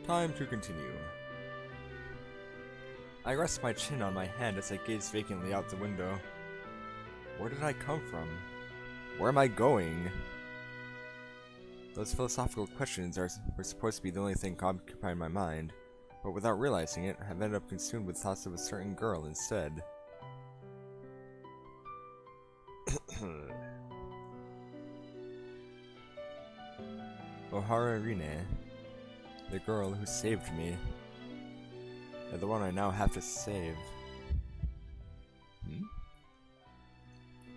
Time to continue. I rest my chin on my hand as I gaze vacantly out the window. Where did I come from? Where am I going? Those philosophical questions were supposed to be the only thing occupying my mind, but without realizing it, I've ended up consumed with thoughts of a certain girl instead. Ohara Rine, the girl who saved me, and the one I now have to save.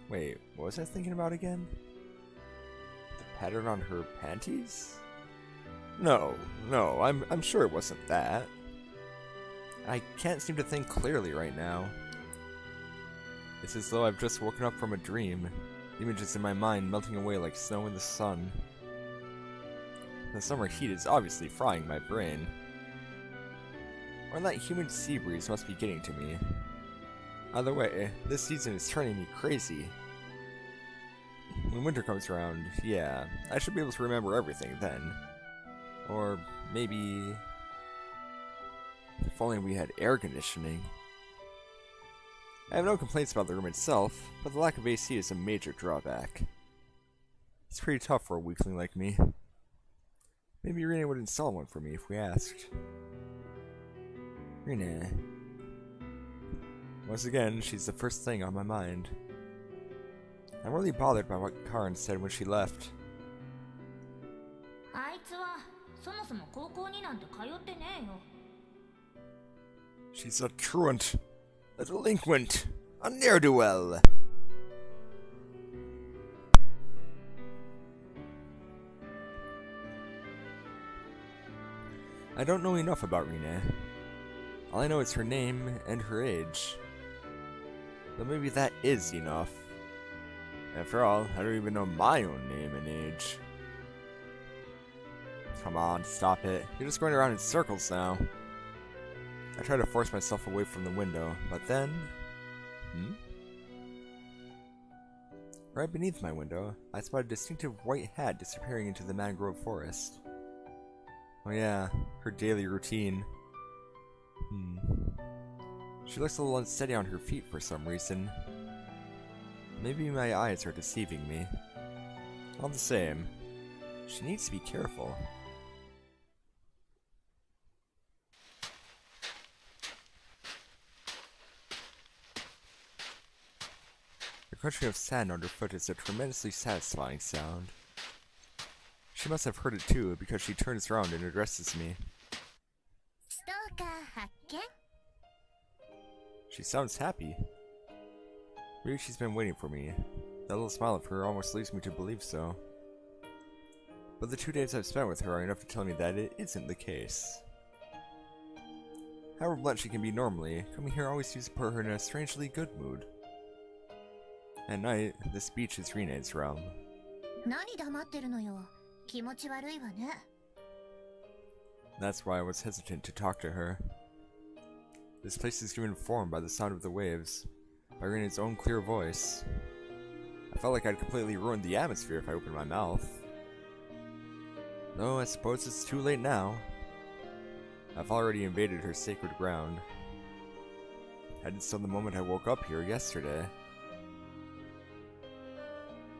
Wait, what was I thinking about again? The pattern on her panties? No, I'm sure it wasn't that. I can't seem to think clearly right now. It's as though I've just woken up from a dream, images in my mind melting away like snow in the sun. The summer heat is obviously frying my brain. Or that humid sea breeze must be getting to me. Either way, this season is turning me crazy. When winter comes around, yeah, I should be able to remember everything then. Or maybe... if only we had air conditioning. I have no complaints about the room itself, but the lack of AC is a major drawback. It's pretty tough for a weakling like me. Maybe Rina would install one for me if we asked. Rina. Once again, she's the first thing on my mind. I'm really bothered by what Karin said when she left. She's a truant, a delinquent, a ne'er-do-well. I don't know enough about Rina. All I know is her name and her age. But maybe that is enough. After all, I don't even know my own name and age. Come on, stop it. You're just going around in circles now. I try to force myself away from the window, but then... Right beneath my window, I spot a distinctive white hat disappearing into the mangrove forest. Oh yeah, her daily routine. She looks a little unsteady on her feet for some reason. Maybe my eyes are deceiving me. All the same, she needs to be careful. The crunching of sand underfoot is a tremendously satisfying sound. She must have heard it too, because she turns around and addresses me. She sounds happy. Maybe she's been waiting for me. That little smile of her almost leads me to believe so. But the 2 days I've spent with her are enough to tell me that it isn't the case. However blunt she can be normally, coming here always seems to put her in a strangely good mood. At night, this beach is Rina's realm. That's why I was hesitant to talk to her. This place is given form by the sound of the waves, by Rina's own clear voice. I felt like I'd completely ruined the atmosphere if I opened my mouth. Though I suppose it's too late now. I've already invaded her sacred ground. I did so the moment I woke up here yesterday.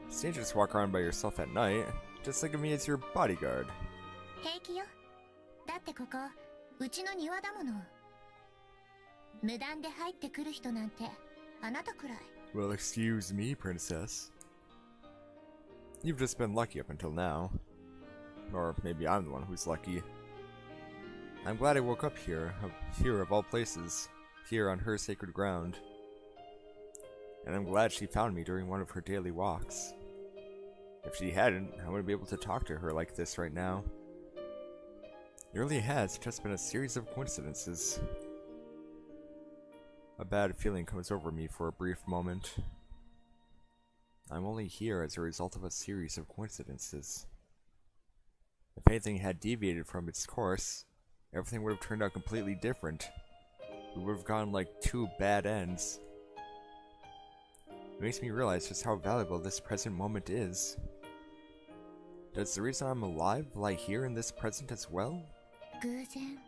It's dangerous to walk around by yourself at night. Just think of me as your bodyguard. Well, excuse me, princess. You've just been lucky up until now. Or maybe I'm the one who's lucky. I'm glad I woke up here of all places, here on her sacred ground. And I'm glad she found me during one of her daily walks. If she hadn't, I wouldn't be able to talk to her like this right now. It really has just been a series of coincidences. A bad feeling comes over me for a brief moment. I'm only here as a result of a series of coincidences. If anything had deviated from its course, everything would have turned out completely different. We would have gone like two bad ends. It makes me realize just how valuable this present moment is. Does the reason I'm alive lie here in this present as well? 偶然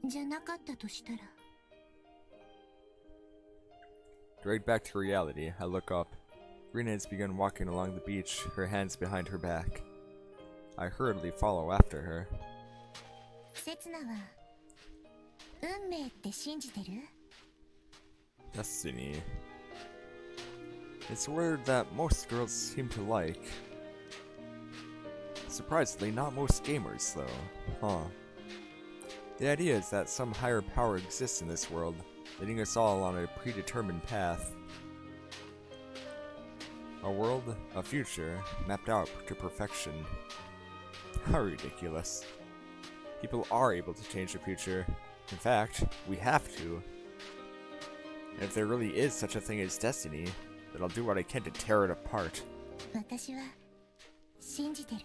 じゃなかったとしたら。 Dragged back to reality, I look up. Rena has begun walking along the beach, her hands behind her back. I hurriedly follow after her. 刹那は運命って信じてる？ Destiny. It's a word that most girls seem to like. Surprisingly, not most gamers, though. Huh. The idea is that some higher power exists in this world, leading us all on a predetermined path. A world, a future, mapped out to perfection. How ridiculous. People are able to change the future. In fact, we have to. And if there really is such a thing as destiny, then I'll do what I can to tear it apart. 私は信じてる。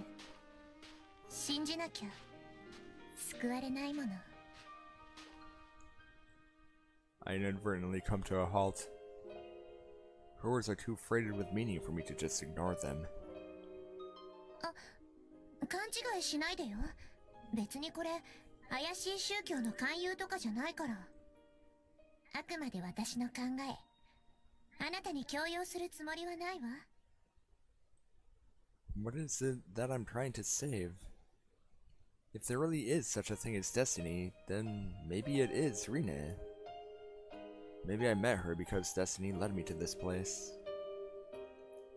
信じなきゃ救われないもの。 I inadvertently come to a halt. Her words are too freighted with meaning for me to just ignore them. 勘違いしないでよ。別にこれ怪しい宗教の勧誘とかじゃないから。あくまで私の考え。あなたに強要するつもりはないわ。 What is it that I'm trying to save? If there really is such a thing as destiny, then maybe it is Rene. Maybe I met her because destiny led me to this place,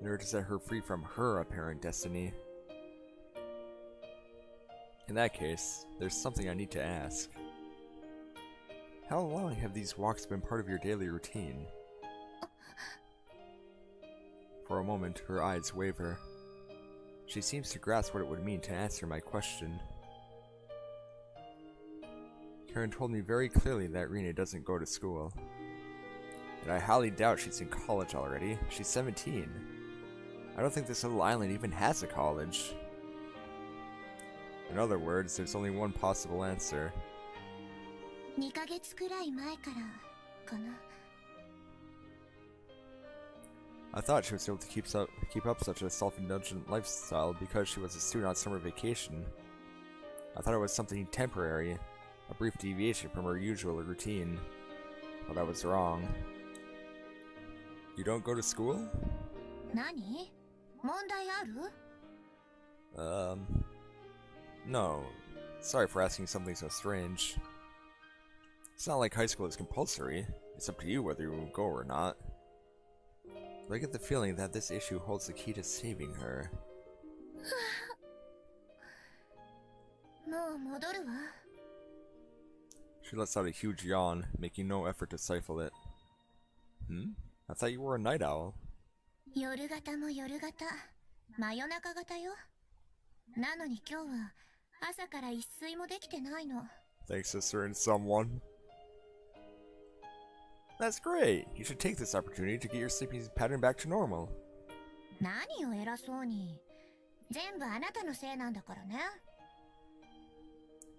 in order to set her free from her apparent destiny. In that case, there's something I need to ask. How long have these walks been part of your daily routine? For a moment, her eyes waver. She seems to grasp what it would mean to answer my question. Karen told me very clearly that Rena doesn't go to school. And I highly doubt she's in college already. She's 17. I don't think this little island even has a college. In other words, there's only one possible answer. 2ヶ月くらい前からかな。 I thought she was able to keep up such a self-indulgent lifestyle because she was a student on summer vacation. I thought it was something temporary, a brief deviation from her usual routine. But I was wrong. You don't go to school? 何？問題ある？ No. Sorry for asking something so strange. It's not like high school is compulsory. It's up to you whether you go or not. But I get the feeling that this issue holds the key to saving her. もう戻るわ。 She lets out a huge yawn, making no effort to stifle it. I thought you were a night owl. 夜型も夜型。真夜中型よ。なのに今日は朝から一睡もできてないの。 Thanks to certain someone. That's great! You should take this opportunity to get your sleeping pattern back to normal. 何を偉そうに。全部あなたのせいなんだからね。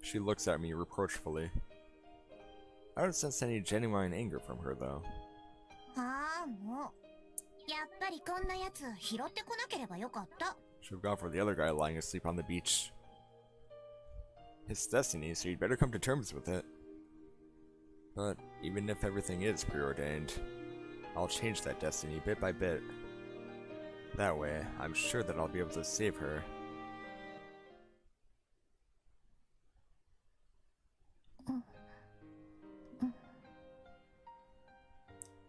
She looks at me reproachfully. I don't sense any genuine anger from her, though. ああ、もう。やっぱりこんなやつ拾ってこなければよかった。 Should have gone for the other guy lying asleep on the beach. It's destiny, so you'd better come to terms with it. But even if everything is preordained, I'll change that destiny bit by bit. That way, I'm sure that I'll be able to save her.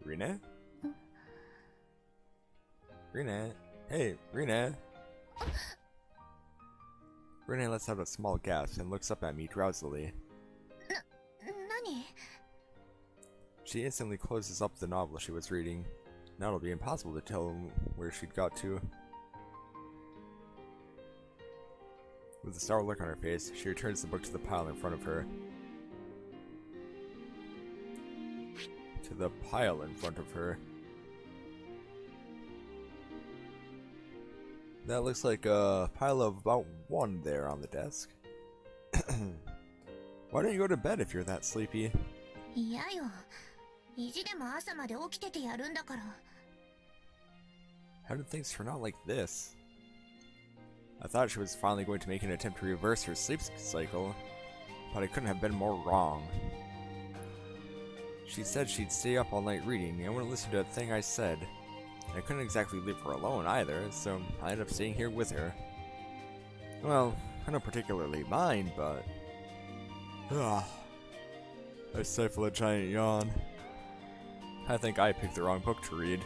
Rena? Rena? Hey, Rena! Rena lets out a small gasp and looks up at me drowsily. 何？ She instantly closes up the novel she was reading. Now it'll be impossible to tell where she'd got to. With a sour look on her face, she returns the book to the pile in front of her. To the pile in front of her. That looks like a pile of about one there on the desk. Why don't you go to bed if you're that sleepy? いやよ。意地でも朝まで起きててやるんだから。 How did things turn out like this? I thought she was finally going to make an attempt to reverse her sleep cycle. but I couldn't have been more wrong. She said she'd stay up all night reading and wouldn't listen to a thing I said. I couldn't exactly leave her alone either, so I ended up staying here with her. Well, I don't particularly mind, but... I stifle a giant yawn. I think I picked the wrong book to read.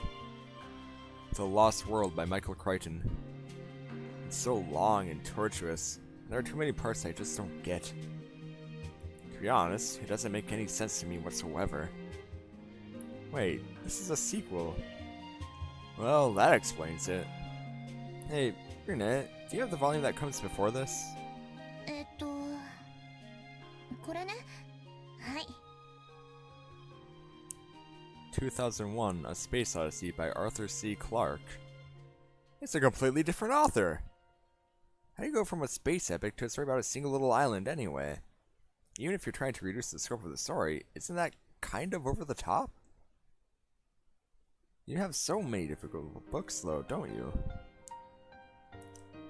The Lost World by Michael Crichton. It's so long and tortuous. There are too many parts I just don't get. To be honest, it doesn't make any sense to me whatsoever. Wait, this is a sequel. Well, that explains it. Hey, Brunette, do you have the volume that comes before this? これね。はい。2001, A Space Odyssey by Arthur C. Clarke. It's a completely different author! How do you go from a space epic to a story about a single little island anyway? Even if you're trying to reduce the scope of the story, isn't that kind of over the top? You have so many difficult books though, don't you?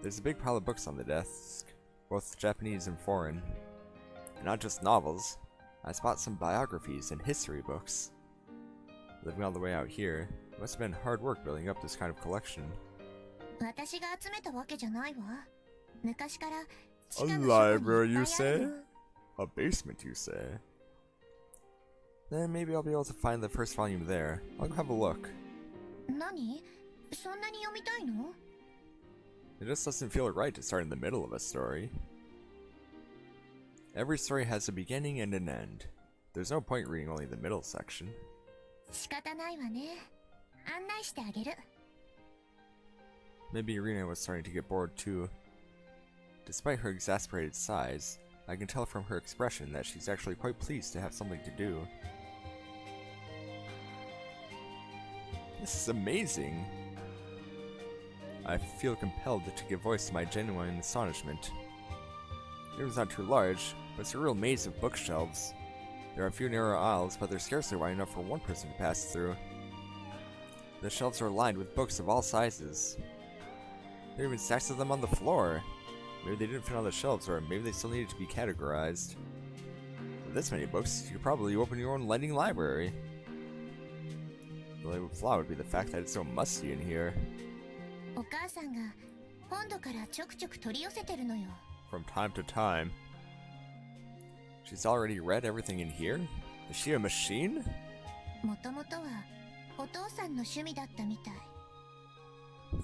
There's a big pile of books on the desk, both Japanese and foreign. And not just novels. I spot some biographies and history books. Living all the way out here, it must have been hard work building up this kind of collection. 私が集めたわけじゃないわ。昔から A library, you say? A basement, you say? Then maybe I'll be able to find the first volume there. I'll go have a look. 何？そんなに読みたいの？ It just doesn't feel right to start in the middle of a story. Every story has a beginning and an end. There's no point reading only the middle section. 仕方ないわね。案内してあげる。 Maybe Irina was starting to get bored too. Despite her exasperated sighs, I can tell from her expression that she's actually quite pleased to have something to do. This is amazing! I feel compelled to give voice to my genuine astonishment. The room's not too large, but it's a real maze of bookshelves. There are a few narrow aisles, but they're scarcely wide enough for one person to pass through. The shelves are lined with books of all sizes. There are even stacks of them on the floor. Maybe they didn't fit on the shelves, or maybe they still needed to be categorized. With this many books, you could probably open your own lending library. The only flaw would be the fact that it's so musty in here. お母さんが本土からちょくちょく取り寄せてるのよ。 From time to time. She's already read everything in here? Is she a machine? もともとはお父さんの趣味だったみたい。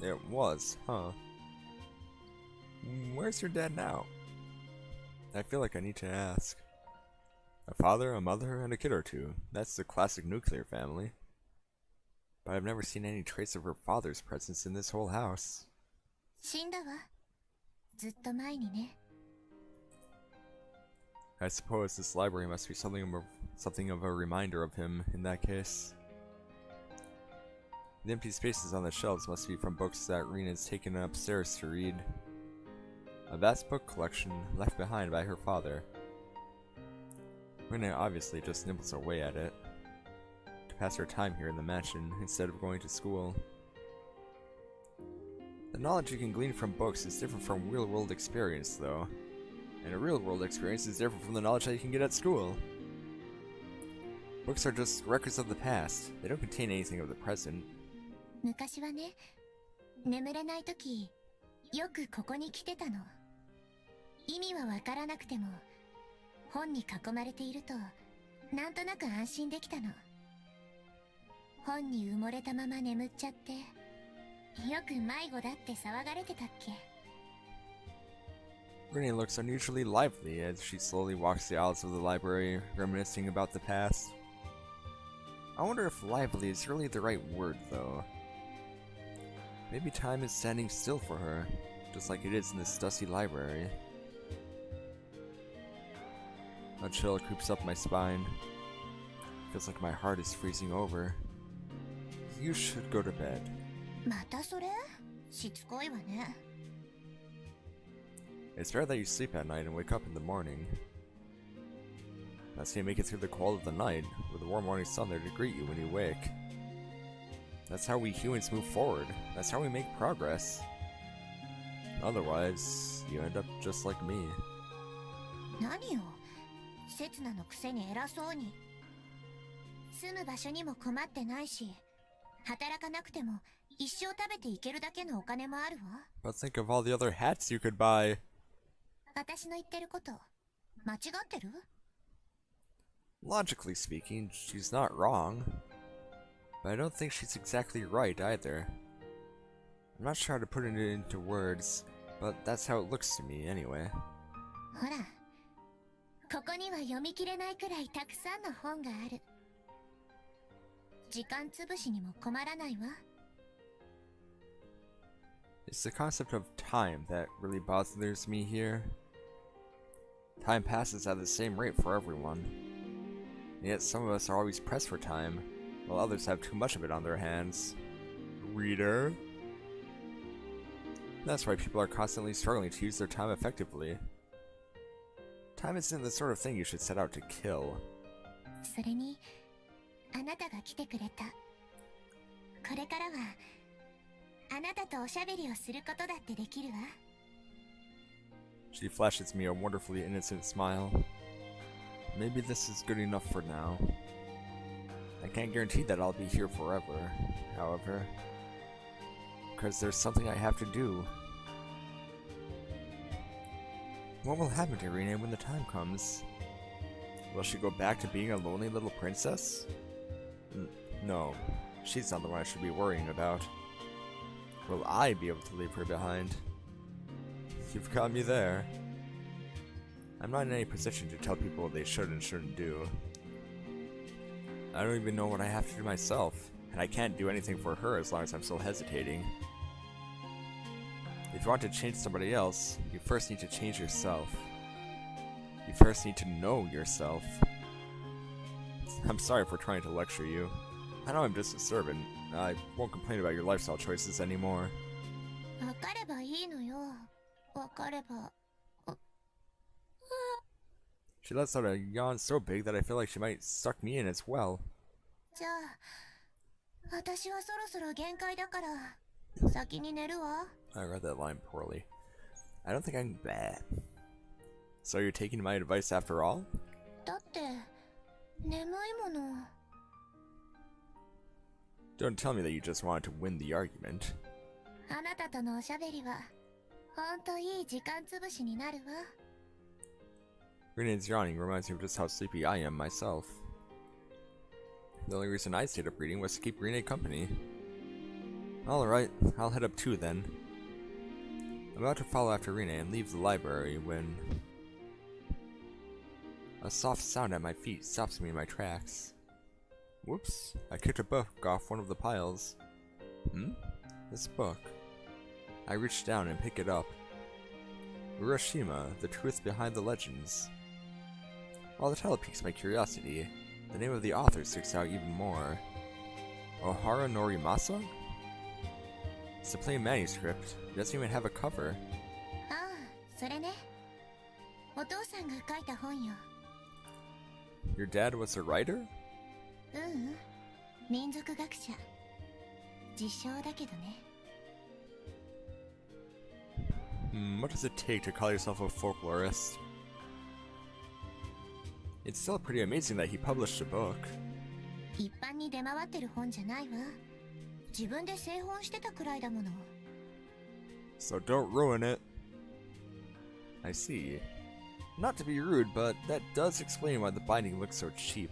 It was, huh? Where's your dad now? I feel like I need to ask. A father, a mother, and a kid or two. That's the classic nuclear family. But I've never seen any trace of her father's presence in this whole house. 死んだわ。ずっと前にね。 I suppose this library must be something of a reminder of him in that case. The empty spaces on the shelves must be from books that Rena has taken upstairs to read. A vast book collection left behind by her father. Rena obviously just nibbles away at it to pass her time here in the mansion instead of going to school. The knowledge you can glean from books is different from real-world experience, though. And a real-world experience is different from the knowledge that you can get at school. Books are just records of the past. They don't contain anything of the present. 昔はね、眠れないとき、よくここに来てたの。意味はわからなくても、本に囲まれていると、なんとなく安心できたの。本に埋もれたまま眠っちゃって、よく迷子だって騒がれてたっけ。 Renee looks unusually lively as she slowly walks the aisles of the library, reminiscing about the past. I wonder if lively is really the right word, though. Maybe time is standing still for her, just like it is in this dusty library. A chill creeps up my spine. Feels like my heart is freezing over. You should go to bed. またそれ？しつこいわね。 It's rare that you sleep at night and wake up in the morning. That's how you make it through the cold of the night, with the warm morning sun there to greet you when you wake. That's how we humans move forward. That's how we make progress. Otherwise, you end up just like me. 何よ、刹那のくせに偉そうに。住む場所にも困ってないし、働かなくても一生食べていけるだけのお金もあるわ。But think of all the other hats you could buy. 私の言ってること間違ってる？ Logically speaking, she's not wrong. But I don't think she's exactly right either. I'm not sure how to put it into words, but that's how it looks to me anyway. ほら、ここには読み切れないくらいたくさんの本がある。時間つぶしにも困らないわ。It's the concept of time that really bothers me here. Time passes at the same rate for everyone. And yet some of us are always pressed for time, while others have too much of it on their hands. Reader? That's why people are constantly struggling to use their time effectively. Time isn't the sort of thing you should set out to kill. それに、あなたが来てくれた。これからは、あなたとおしゃべりをすることだってできるわ。She flashes me a wonderfully innocent smile. Maybe this is good enough for now. I can't guarantee that I'll be here forever, however, because there's something I have to do. What will happen to Rene when the time comes? Will she go back to being a lonely little princess? No, she's not the one I should be worrying about. Will I be able to leave her behind? You've got me there. I'm not in any position to tell people what they should and shouldn't do. I don't even know what I have to do myself, and I can't do anything for her as long as I'm still hesitating. If you want to change somebody else, you first need to change yourself. You first need to know yourself. I'm sorry for trying to lecture you. I know I'm just a servant. I won't complain about your lifestyle choices anymore. わかればいいのよ。わかれば。She lets out a yawn so big that I feel like she might suck me in as well. じゃあ、私はそろそろ限界だから、先に寝るわ。I read that line poorly. I don't think I'm bad. So you're taking my advice after all? だって、眠いもの。Don't tell me that you just wanted to win the argument. あなたとのおしゃべりは、ほんといい時間つぶしになるわ。Rene's yawning reminds me of just how sleepy I am myself. The only reason I stayed up reading was to keep Rene company. Alright, I'll head up too then. I'm about to follow after Rene and leave the library when a soft sound at my feet stops me in my tracks. Whoops, I kicked a book off one of the piles. This book. I reach down and pick it up. Urashima, the truth behind the legends. While the title piques my curiosity, the name of the author sticks out even more. Ohara Norimasa? It's a plain manuscript. It doesn't even have a cover. ああ、それね。お父さんが書いた本よ。Your dad was a writer? ううん、民族学者。自称だけどね。What does it take to call yourself a folklorist? It's still pretty amazing that he published a book. 一般に出回ってる本じゃないわ。自分で製本してたくらいだもの。So don't ruin it. I see. Not to be rude, but that does explain why the binding looks so cheap.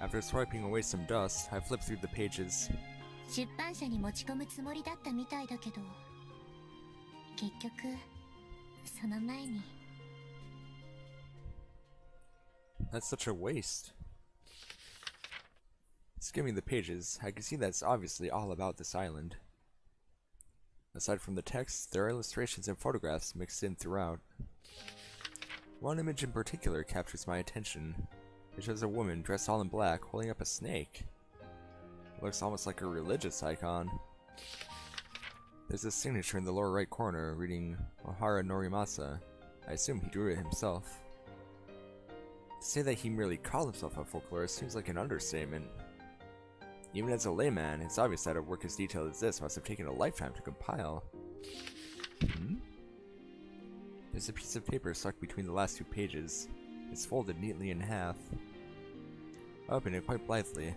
After swiping away some dust, I flip through the pages. 出版社に持ち込むつもりだったみたいだけど、結局その前に。That's such a waste. Skimming the pages, I can see that it's obviously all about this island. Aside from the text, there are illustrations and photographs mixed in throughout. One image in particular captures my attention. It shows a woman dressed all in black holding up a snake. It looks almost like a religious icon. There's a signature in the lower right corner reading Ohara Norimasa. I assume he drew it himself. To say that he merely called himself a folklorist seems like an understatement. Even as a layman, it's obvious that a work as detailed as this must have taken a lifetime to compile. There's a piece of paper stuck between the last two pages. It's folded neatly in half. I open it quite blithely.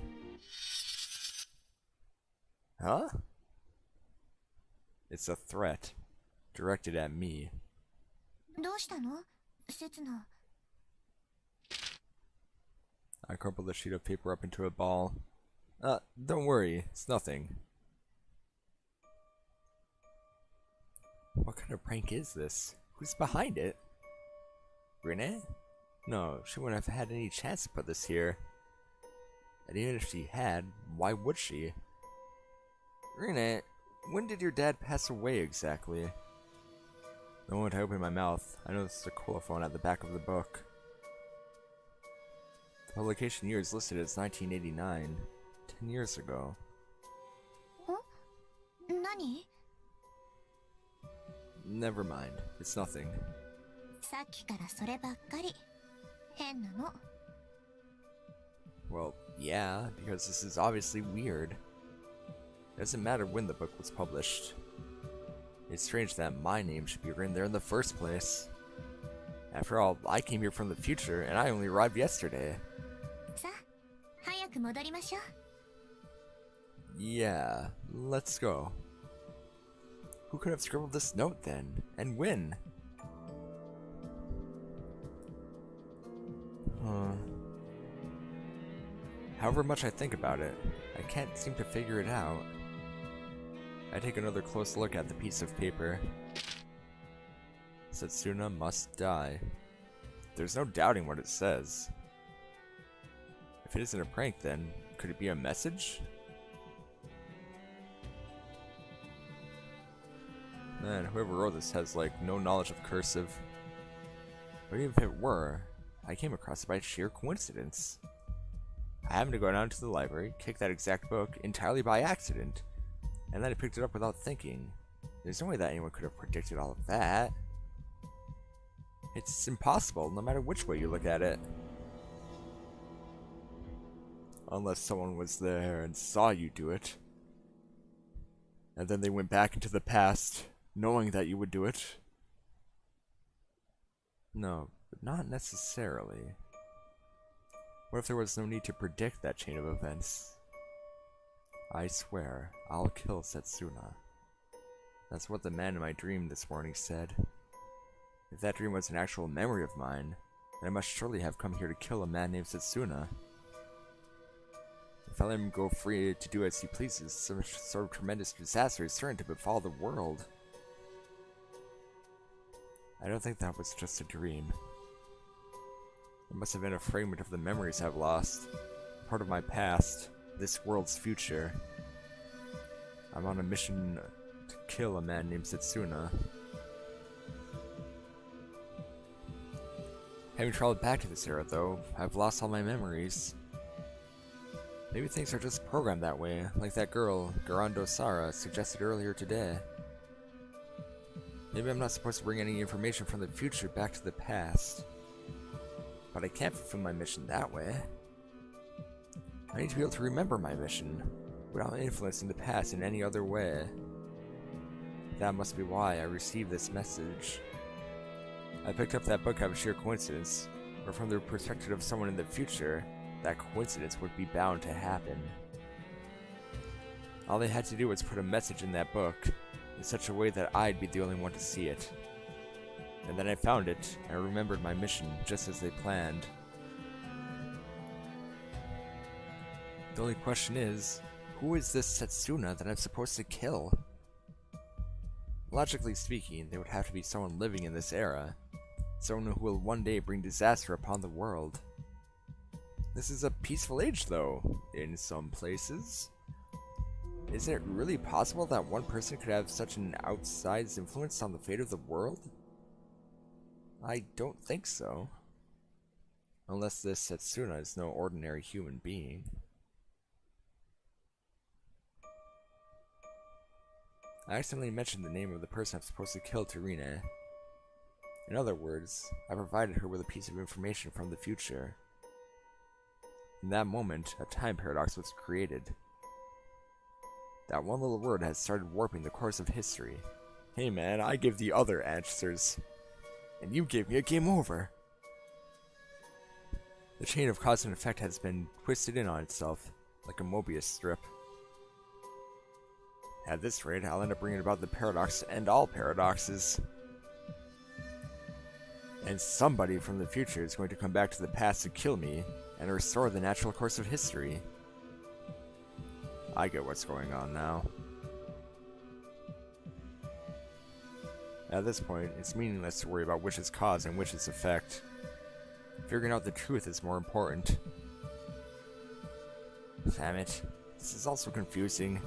Huh? It's a threat. Directed at me. どうしたの？せつな。 I crumpled the sheet of paper up into a ball. Don't worry, it's nothing. What kind of prank is this? Who's behind it? Renee? No, she wouldn't have had any chance to put this here. And even if she had, why would she? Renee, when did your dad pass away exactly? The moment I opened my mouth, I noticed a colophon at the back of the book. The publication year is listed as 1989, 10 years ago. 何？ Never mind, it's nothing. さっきからそればっかり。変なの。 Well, yeah, because this is obviously weird. It doesn't matter when the book was published. It's strange that my name should be written there in the first place. After all, I came here from the future, and I only arrived yesterday. さあ、早く戻りましょう。 Yeah, let's go. Who could have scribbled this note then? And when? However much I think about it, I can't seem to figure it out. I take another close look at the piece of paper. Setsuna must die. There's no doubting what it says. If it isn't a prank, then could it be a message? Man, whoever wrote this has like no knowledge of cursive. But even if it were, I came across it by sheer coincidence. I happened to go down to the library, kick that exact book entirely by accident, and then I picked it up without thinking. There's no way that anyone could have predicted all of that. It's impossible, no matter which way you look at it. Unless someone was there and saw you do it. And then they went back into the past, knowing that you would do it. No, but not necessarily. What if there was no need to predict that chain of events? I swear, I'll kill Setsuna. That's what the man in my dream this morning said. If that dream was an actual memory of mine, then I must surely have come here to kill a man named Setsuna. If I let him go free to do as he pleases, some sort of tremendous disaster is certain to befall the world. I don't think that was just a dream. It must have been a fragment of the memories I've lost, part of my past, this world's future. I'm on a mission to kill a man named Setsuna. Having traveled back to this era, though, I've lost all my memories. Maybe things are just programmed that way, like that girl, Garando Sara, suggested earlier today. Maybe I'm not supposed to bring any information from the future back to the past. But I can't fulfill my mission that way. I need to be able to remember my mission, without influencing the past in any other way. That must be why I received this message. I picked up that book out of sheer coincidence, or from the perspective of someone in the future, that coincidence would be bound to happen. All they had to do was put a message in that book, in such a way that I'd be the only one to see it. And then I found it, and I remembered my mission just as they planned. The only question is, who is this Setsuna that I'm supposed to kill? Logically speaking, there would have to be someone living in this era. Someone who will one day bring disaster upon the world. This is a peaceful age, though, in some places. Is it really possible that one person could have such an outsized influence on the fate of the world? I don't think so. Unless this Setsuna is no ordinary human being. I accidentally mentioned the name of the person I'm supposed to kill to Rine. In other words, I provided her with a piece of information from the future. In that moment, a time paradox was created. That one little word has started warping the course of history. Hey man, I give the other answers. And you gave me a game over. The chain of cause and effect has been twisted in on itself, like a Mobius strip. At this rate, I'll end up bringing about the paradox to end all paradoxes. And somebody from the future is going to come back to the past to kill me and restore the natural course of history. I get what's going on now. At this point, it's meaningless to worry about which is cause and which is effect. Figuring out the truth is more important. Damn it. This is also confusing.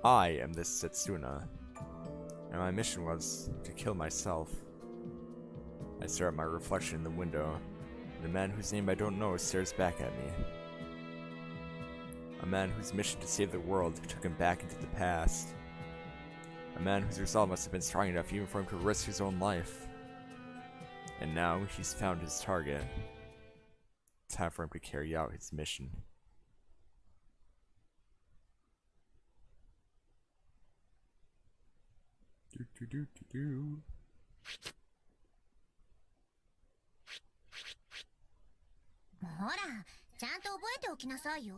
I am this Setsuna, and my mission was to kill myself. I stare at my reflection in the window, and a man whose name I don't know stares back at me. A man whose mission to save the world took him back into the past. A man whose resolve must have been strong enough even for him to risk his own life. And now he's found his target. Time for him to carry out his mission.ほら、ちゃんと覚えておきなさいよ。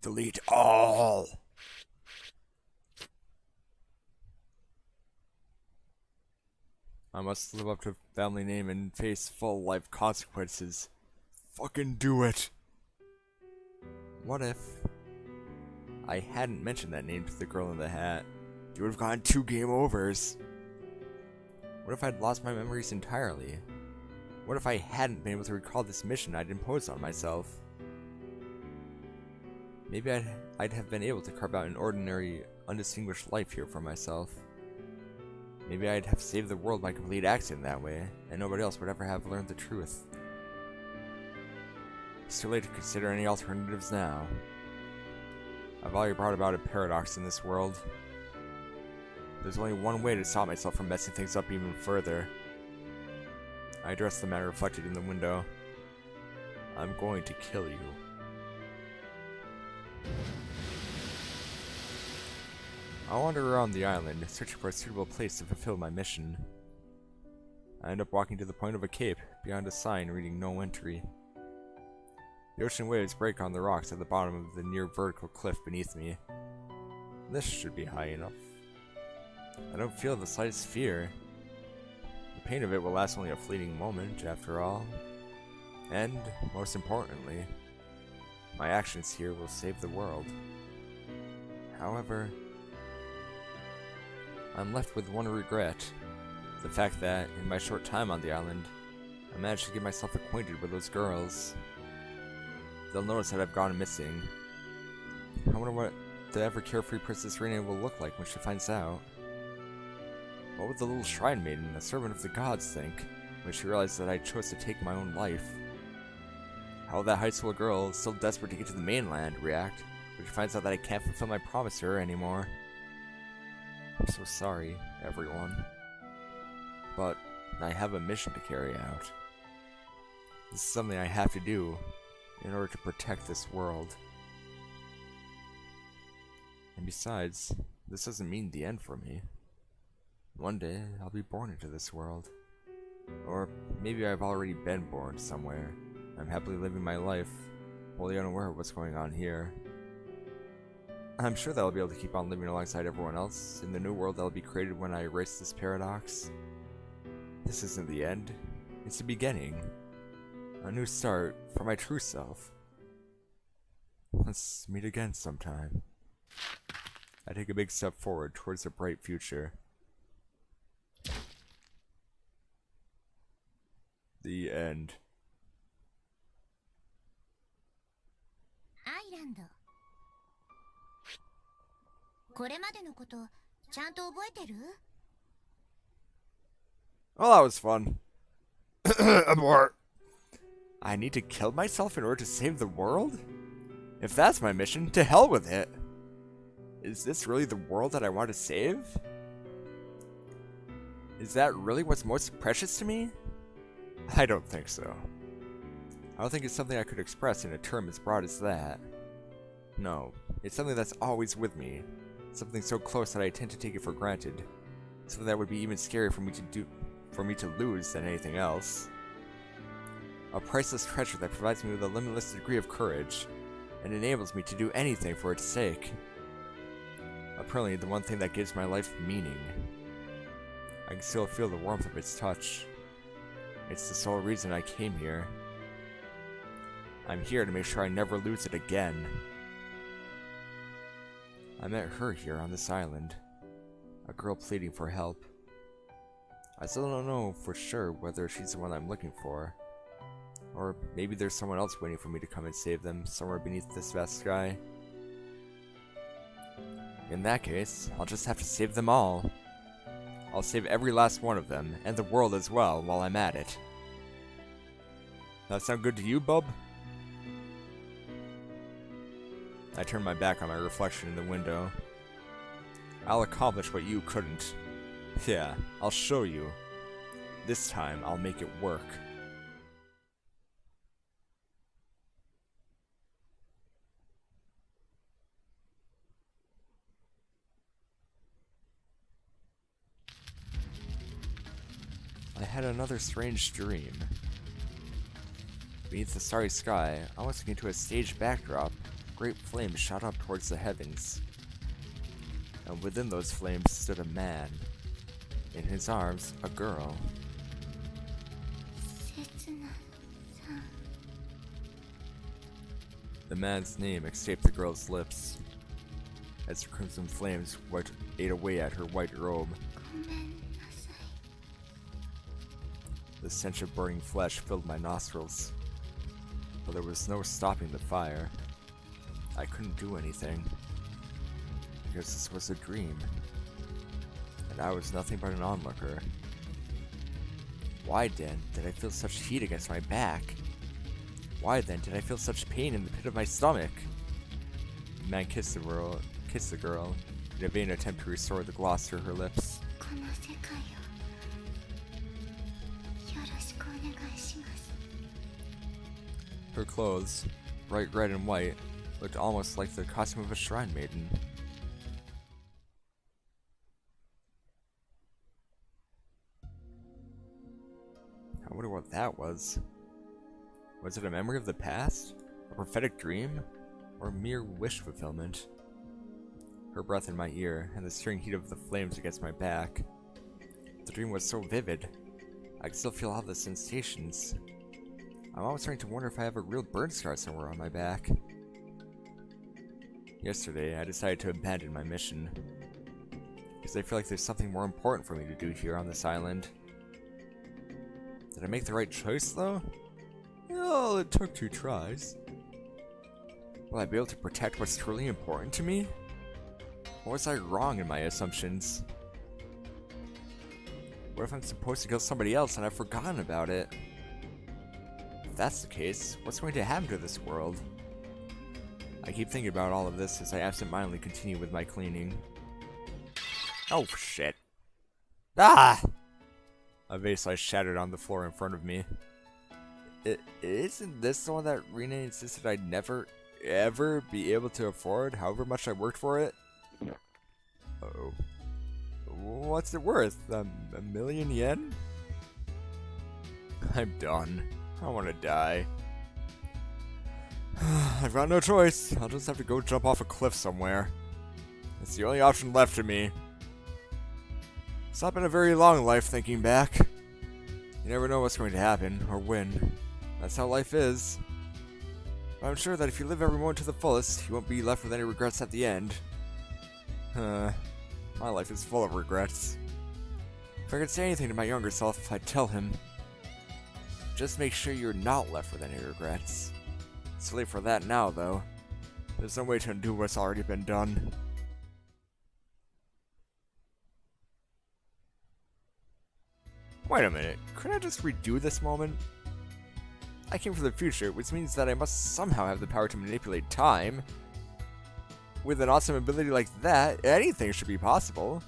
Delete all! I must live up to family name and face full life consequences. Fucking do it! What if I hadn't mentioned that name to the girl in the hat? You would have gotten 2 game overs. What if I'd lost my memories entirely? What if I hadn't been able to recall this mission I'd imposed on myself? Maybe I'd have been able to carve out an ordinary, undistinguished life here for myself. Maybe I'd have saved the world by complete accident that way, and nobody else would ever have learned the truth. It's too late to consider any alternatives now. I've already brought about a paradox in this world. There's only one way to stop myself from messing things up even further. I address the man reflected in the window. I'm going to kill you. I wander around the island, searching for a suitable place to fulfill my mission. I end up walking to the point of a cape, beyond a sign reading no entry. The ocean waves break on the rocks at the bottom of the near vertical cliff beneath me. This should be high enough. I don't feel the slightest fear. The pain of it will last only a fleeting moment, after all. And, most importantly, my actions here will save the world. However, I'm left with one regret. The fact that, in my short time on the island, I managed to get myself acquainted with those girls. They'll notice that I've gone missing. I wonder what the ever carefree Princess Rene will look like when she finds out. What would the little shrine maiden, a servant of the gods, think when she realized that I chose to take my own life? How will that high school girl, still desperate to get to the mainland, react when she finds out that I can't fulfill my promise to her anymore? I'm so sorry, everyone. But I have a mission to carry out. This is something I have to do in order to protect this world. And besides, this doesn't mean the end for me. One day, I'll be born into this world. Or maybe I've already been born somewhere. I'm happily living my life, wholly unaware of what's going on here. I'm sure that I'll be able to keep on living alongside everyone else in the new world that'll be created when I erase this paradox. This isn't the end. It's the beginning. A new start for my true self. Let's meet again sometime. I take a big step forward towards a bright future. The end. アイランド。これまでのこと、ちゃんと覚えてる？ Well, that was fun. Abort. I need to kill myself in order to save the world? If that's my mission, to hell with it. Is this really the world that I want to save? Is that really what's most precious to me? I don't think so. I don't think it's something I could express in a term as broad as that. No, it's something that's always with me. Something so close that I tend to take it for granted. Something that would be even scarier for me to lose than anything else. A priceless treasure that provides me with a limitless degree of courage, and enables me to do anything for its sake. Apparently, the one thing that gives my life meaning. I can still feel the warmth of its touch. It's the sole reason I came here. I'm here to make sure I never lose it again. I met her here on this island. A girl pleading for help. I still don't know for sure whether she's the one I'm looking for. Or maybe there's someone else waiting for me to come and save them somewhere beneath this vast sky. In that case, I'll just have to save them all. I'll save every last one of them, and the world as well, while I'm at it. That sound good to you, bub? I turned my back on my reflection in the window. I'll accomplish what you couldn't. Yeah, I'll show you. This time, I'll make it work. I had another strange dream. Beneath the starry sky, almost akin to a stage backdrop, great flames shot up towards the heavens. And within those flames stood a man. In his arms, a girl. The man's name escaped the girl's lips, as the crimson flames ate away at her white robe. The stench of burning flesh filled my nostrils, but there was no stopping the fire. I couldn't do anything, because this was a dream, and I was nothing but an onlooker. Why then did I feel such heat against my back? Why then did I feel such pain in the pit of my stomach? The man kissed the girl, in a vain attempt to restore the gloss to her lips. Her clothes, bright red and white, looked almost like the costume of a shrine maiden. I wonder what that was. Was it a memory of the past? A prophetic dream? Or mere wish fulfillment? Her breath in my ear, and the searing heat of the flames against my back. The dream was so vivid. I could still feel all the sensations. I'm almost starting to wonder if I have a real burn scar somewhere on my back. Yesterday, I decided to abandon my mission, because I feel like there's something more important for me to do here on this island. Did I make the right choice, though? Well, it took 2 tries. Will I be able to protect what's truly important to me? Or was I wrong in my assumptions? What if I'm supposed to kill somebody else and I've forgotten about it? If that's the case, what's going to happen to this world? I keep thinking about all of this as I absent-mindedly continue with my cleaning. Oh, shit. Ah! A vase I shattered on the floor in front of me. Isn't this the one that Rena insisted I'd never, ever be able to afford, however much I worked for it? Uh-oh. What's it worth? A million yen? I'm done. I want to die. I've got no choice. I'll just have to go jump off a cliff somewhere. It's the only option left to me. It's not been a very long life thinking back. You never know what's going to happen, or when. That's how life is. But I'm sure that if you live every moment to the fullest, you won't be left with any regrets at the end. My life is full of regrets. If I could say anything to my younger self, I'd tell him. Just make sure you're not left with any regrets. It's late for that now, though. There's no way to undo what's already been done. Wait a minute, couldn't I just redo this moment? I came from the future, which means that I must somehow have the power to manipulate time. With an awesome ability like that, anything should be possible.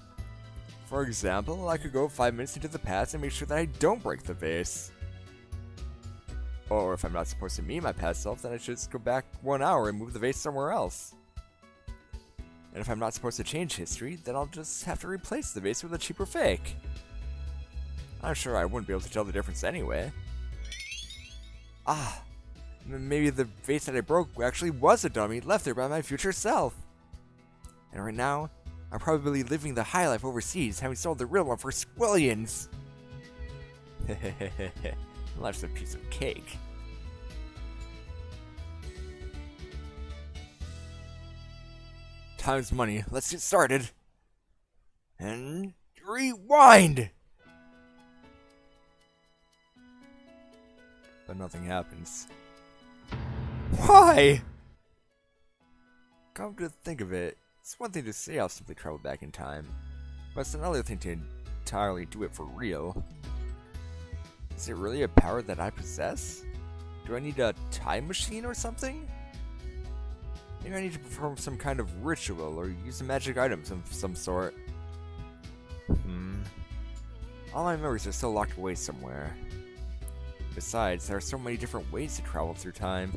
For example, I could go 5 minutes into the past and make sure that I don't break the vase. Or if I'm not supposed to meet my past self, then I should just go back 1 hour and move the vase somewhere else. And if I'm not supposed to change history, then I'll just have to replace the vase with a cheaper fake. I'm sure I wouldn't be able to tell the difference anyway. Ah, maybe the vase that I broke actually was a dummy left there by my future self. And right now, I'm probably living the high life overseas, having sold the real one for squillions. Hehehehe, life's a piece of cake. Time's money, let's get started. And rewind! But nothing happens. Why? Come to think of it, it's one thing to say I'll simply travel back in time, but it's another thing to entirely do it for real. Is it really a power that I possess? Do I need a time machine or something? Maybe I need to perform some kind of ritual or use a magic item of some sort. All my memories are still locked away somewhere. Besides, there are so many different ways to travel through time.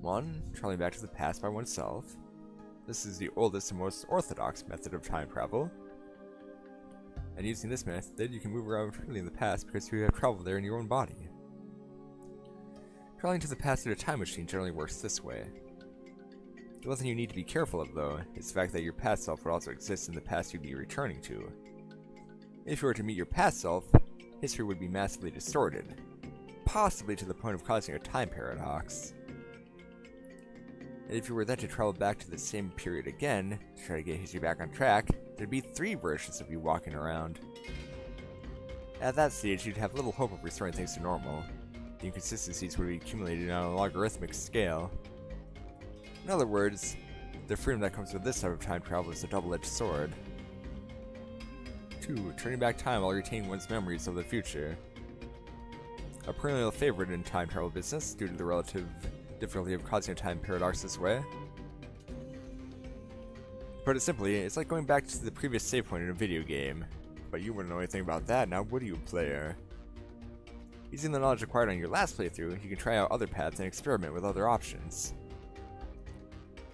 1. Traveling back to the past by oneself. This is the oldest and most orthodox method of time travel. And using this method, you can move around freely in the past because you have traveled there in your own body. Traveling to the past in a time machine generally works this way. The one thing you need to be careful of, though, is the fact that your past self would also exist in the past you'd be returning to. If you were to meet your past self, history would be massively distorted, possibly to the point of causing a time paradox. And if you were then to travel back to the same period again, to try to get history back on track, there'd be 3 versions of you walking around. At that stage, you'd have little hope of restoring things to normal. The inconsistencies would be accumulated on a logarithmic scale. In other words, the freedom that comes with this type of time travel is a double-edged sword. 2. Turning back time while retaining one's memories of the future. A perennial favorite in time travel business due to the relative difficulty of causing a time paradox this way. To put it simply, it's like going back to the previous save point in a video game. But you wouldn't know anything about that, now would you, player? Using the knowledge acquired on your last playthrough, you can try out other paths and experiment with other options.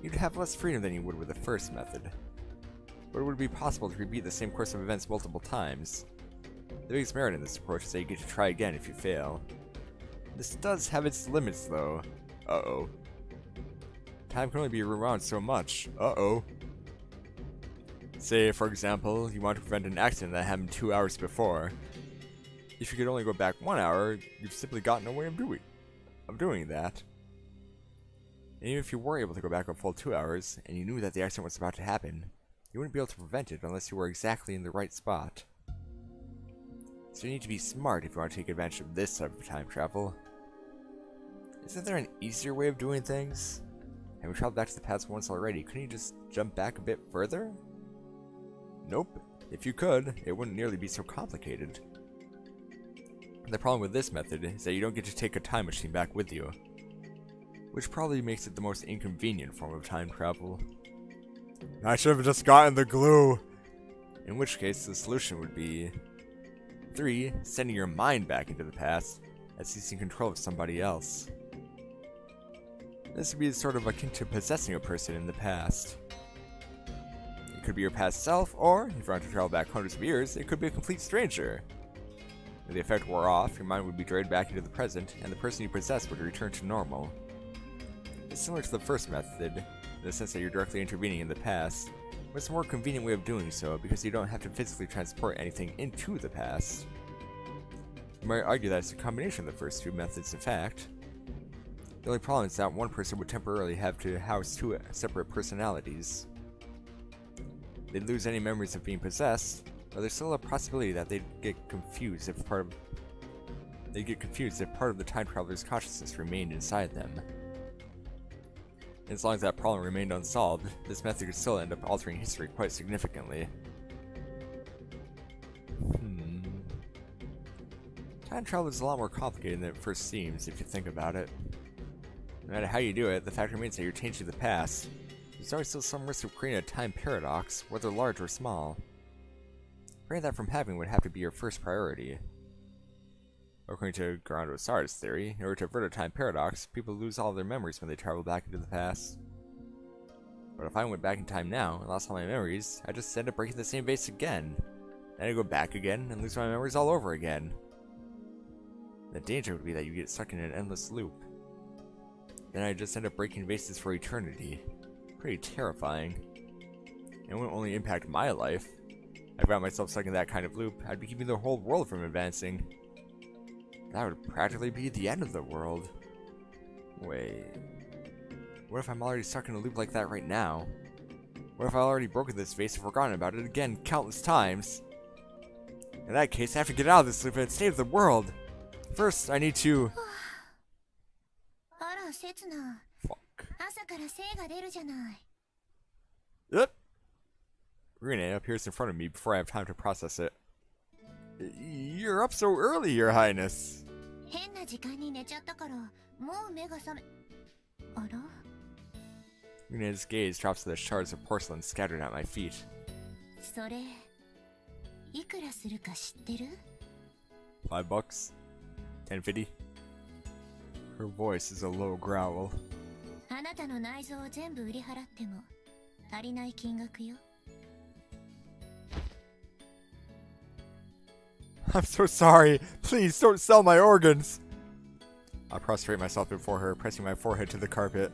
You'd have less freedom than you would with the first method, but it would be possible to repeat the same course of events multiple times. The biggest merit in this approach is that you get to try again if you fail. This does have its limits though. Uh-oh. Time can only be rewound so much. Uh-oh. Say, for example, you want to prevent an accident that happened 2 hours before. If you could only go back 1 hour, you've simply gotten a way of doing that. And even if you were able to go back a full 2 hours, and you knew that the accident was about to happen, you wouldn't be able to prevent it unless you were exactly in the right spot. So you need to be smart if you want to take advantage of this type of time travel. Isn't there an easier way of doing things? Having traveled back to the past once already, couldn't you just jump back a bit further? Nope. If you could, it wouldn't nearly be so complicated. The problem with this method is that you don't get to take a time machine back with you, which probably makes it the most inconvenient form of time travel. I should have just gotten the glue! In which case, the solution would be 3. Sending your mind back into the past and seizing control of somebody else. This would be sort of akin to possessing a person in the past. It could be your past self, or, if you want to travel back hundreds of years, it could be a complete stranger. If the effect wore off, your mind would be dragged back into the present, and the person you possess would return to normal. It's similar to the first method, in the sense that you're directly intervening in the past, but it's a more convenient way of doing so because you don't have to physically transport anything into the past. You might argue that it's a combination of the first 2 methods, in fact. The only problem is that one person would temporarily have to house 2 separate personalities. They'd lose any memories of being possessed, but there's still a possibility that they'd get confused if part of the time traveler's consciousness remained inside them. And as long as that problem remained unsolved, this method could still end up altering history quite significantly. Time travel is a lot more complicated than it first seems if you think about it. No matter how you do it, the fact remains that you're changing the past. There's always still some risk of creating a time paradox, whether large or small. Preventing that from happening would have to be your first priority. According to Garando's theory, in order to avert a time paradox, people lose all of their memories when they travel back into the past. But if I went back in time now and lost all my memories, I'd just end up breaking the same vase again. Then I'd go back again and lose my memories all over again. The danger would be that you get stuck in an endless loop. Then I'd just end up breaking vases for eternity. Pretty terrifying. It wouldn't only impact my life. If I got myself stuck in that kind of loop, I'd be keeping the whole world from advancing. That would practically be the end of the world. Wait. What if I'm already stuck in a loop like that right now? What if I already broken this vase and forgotten about it again countless times? In that case, I have to get out of this loop and save the world. First, I need to... Fuck. Yep. Rene appears in front of me before I have time to process it. You're up so early, Your Highness. Rene's gaze drops to the shards of porcelain scattered at my feet. $5? 10.50? Her voice is a low growl. I'm so sorry. Please don't sell my organs. I prostrate myself before her, pressing my forehead to the carpet.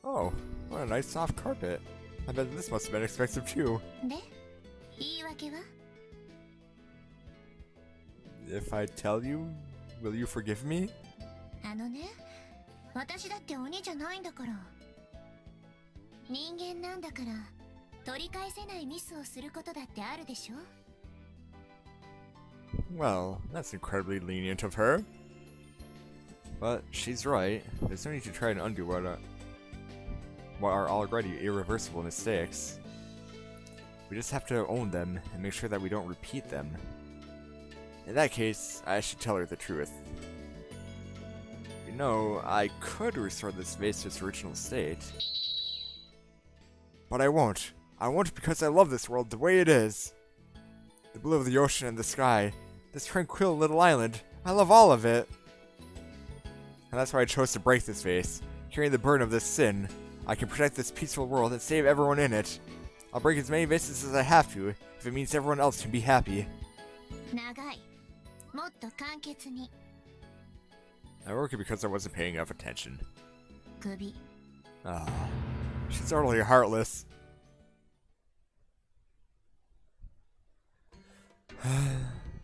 Oh, what a nice soft carpet. I bet this must have been expensive too. If I tell you, will you forgive me? Well, that's incredibly lenient of her. But she's right. There's no need to try and undo what are already irreversible mistakes. We just have to own them and make sure that we don't repeat them. In that case, I should tell her the truth. You know, I could restore this vase to its original state. But I won't. I won't because I love this world the way it is. The blue of the ocean and the sky. This tranquil little island. I love all of it. And that's why I chose to break this vase. Carrying the burden of this sin, I can protect this peaceful world and save everyone in it. I'll break as many vases as I have to, if it means everyone else can be happy. I broke it because I wasn't paying enough attention. Ah, she's totally heartless.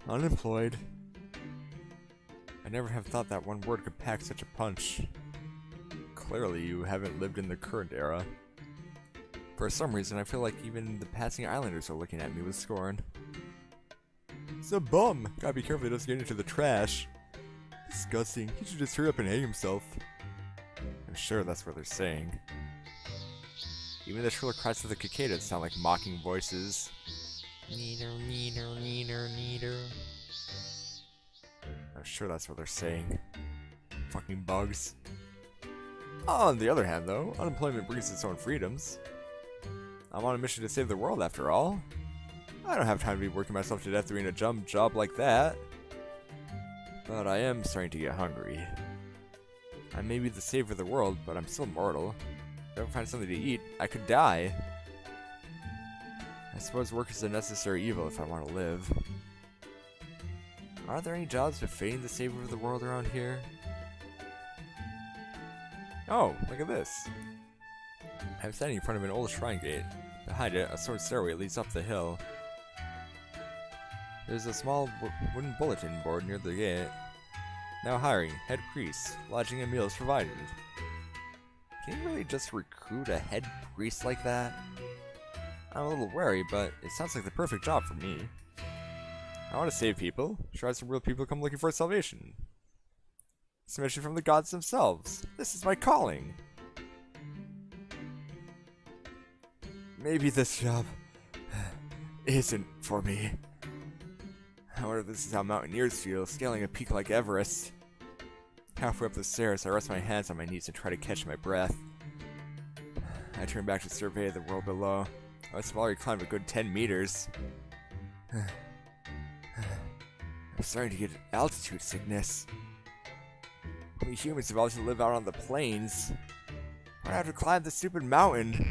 Unemployed. I never have thought that one word could pack such a punch. Clearly, you haven't lived in the current era. For some reason, I feel like even the passing islanders are looking at me with scorn. He's a bum! Gotta be careful he doesn't get into the trash. Disgusting. He should just hurry up and hang himself. I'm sure that's what they're saying. Even the shriller cries of the cicadas sound like mocking voices. Neater, neater, neater, neater. I'm sure that's what they're saying. Fucking bugs. On the other hand, though, unemployment brings its own freedoms. I'm on a mission to save the world, after all. I don't have time to be working myself to death doing a dumb job like that. But I am starting to get hungry. I may be the savior of the world, but I'm still mortal. If I don't find something to eat, I could die. I suppose work is a necessary evil if I want to live. Are there any jobs befitting the savior of the world around here? Oh, look at this. I'm standing in front of an old shrine gate. Behind it, a sword stairway leads up the hill. There's a small wooden bulletin board near the gate. Now hiring, head priest, lodging and meals provided. Can you really just recruit a head priest like that? I'm a little wary, but it sounds like the perfect job for me. I want to save people. Sure, some real people come looking for salvation. It's a mission from the gods themselves. This is my calling. Maybe this job isn't for me. I wonder if this is how mountaineers feel, scaling a peak like Everest. Halfway up the stairs, I rest my hands on my knees and try to catch my breath. I turn back to survey the world below. I've already climbed a good 10 meters. I'm starting to get altitude sickness. We humans have always lived out on the plains. Why do I have to climb this stupid mountain?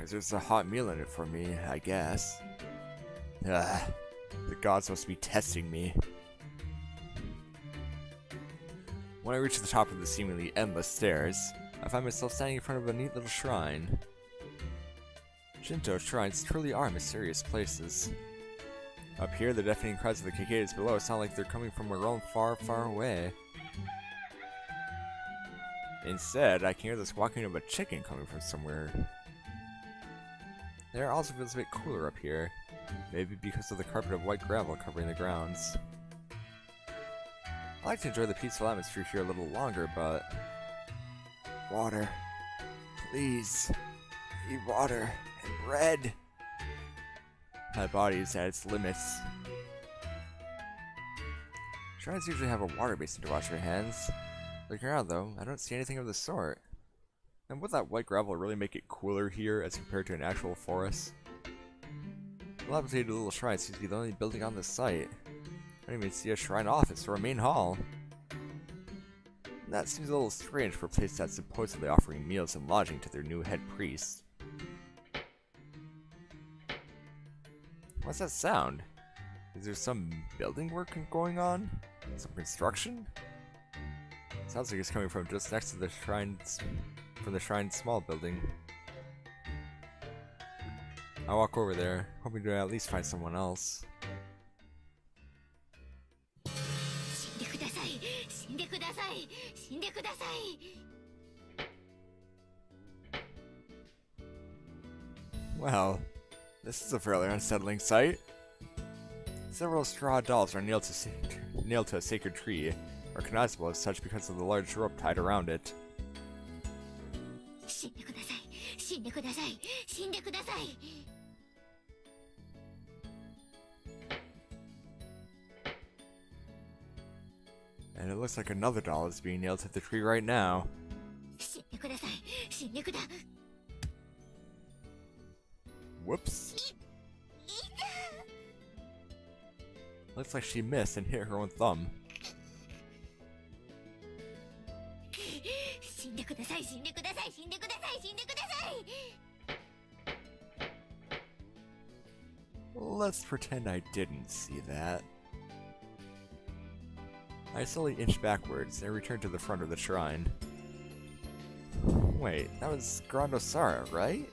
Because there's a hot meal in it for me, I guess. The gods must be testing me. When I reach the top of the seemingly endless stairs, I find myself standing in front of a neat little shrine. Shinto shrines truly are mysterious places. Up here, the deafening cries of the cicadas below sound like they're coming from a realm far, far away. Instead, I can hear the squawking of a chicken coming from somewhere. The air also feels a bit cooler up here, maybe because of the carpet of white gravel covering the grounds. I like to enjoy the peaceful atmosphere here a little longer, but... Water. Please. I need water. And bread. My body is at its limits. Shrines usually have a water basin to wash your hands. Looking around though, I don't see anything of the sort. And would that white gravel really make it cooler here as compared to an actual forest? The dilapidated little shrine seems to be the only building on the site. I don't even see a shrine office or a main hall. And that seems a little strange for a place that's supposedly offering meals and lodging to their new head priest. What's that sound? Is there some building work going on? Some construction? Sounds like it's coming from just next to the shrine's small building. I walk over there, hoping to at least find someone else. Well, this is a fairly unsettling sight. Several straw dolls are nailed to a sacred tree, recognizable as such because of the large rope tied around it. And it looks like another doll is being nailed to the tree right now. Whoops. Looks like she missed and hit her own thumb. Let's pretend I didn't see that. I slowly inch backwards and return to the front of the shrine. Wait, that was Grandosara, right?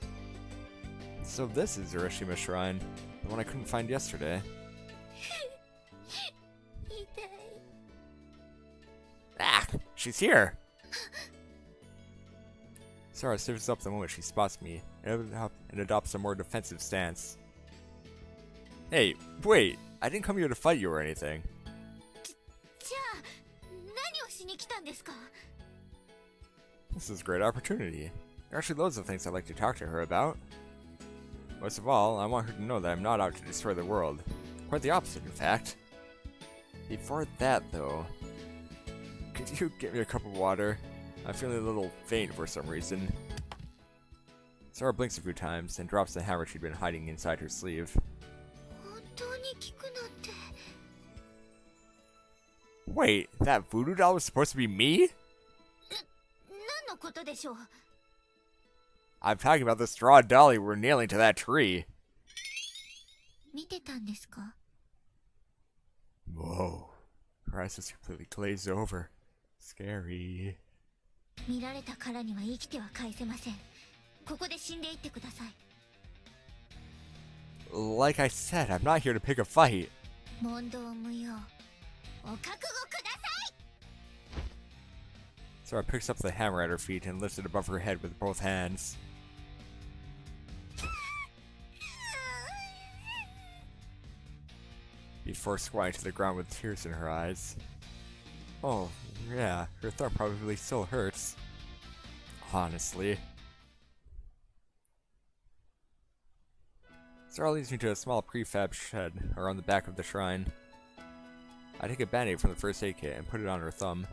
So this is Urishima's shrine, the one I couldn't find yesterday. Ah! She's here! Sara stiffens up the moment she spots me and adopts a more defensive stance. Hey, wait! I didn't come here to fight you or anything. This is a great opportunity. There are actually loads of things I'd like to talk to her about. Most of all, I want her to know that I'm not out to destroy the world. Quite the opposite, in fact. Before that, though, could you get me a cup of water? I'm feeling a little faint for some reason. Sara blinks a few times and drops the hammer she'd been hiding inside her sleeve. Wait, that voodoo doll was supposed to be me? I'm talking about the straw dolly we're nailing to that tree. Whoa. Her eyes just completely glazed over. Scary. Like I said, I'm not here to pick a fight. Sara picks up the hammer at her feet and lifts it above her head with both hands. Before squatting to the ground with tears in her eyes. Oh, yeah, her thumb probably still hurts. Honestly. Sara leads me to a small prefab shed around the back of the shrine. I take a band-aid from the first aid kit and put it on her thumb.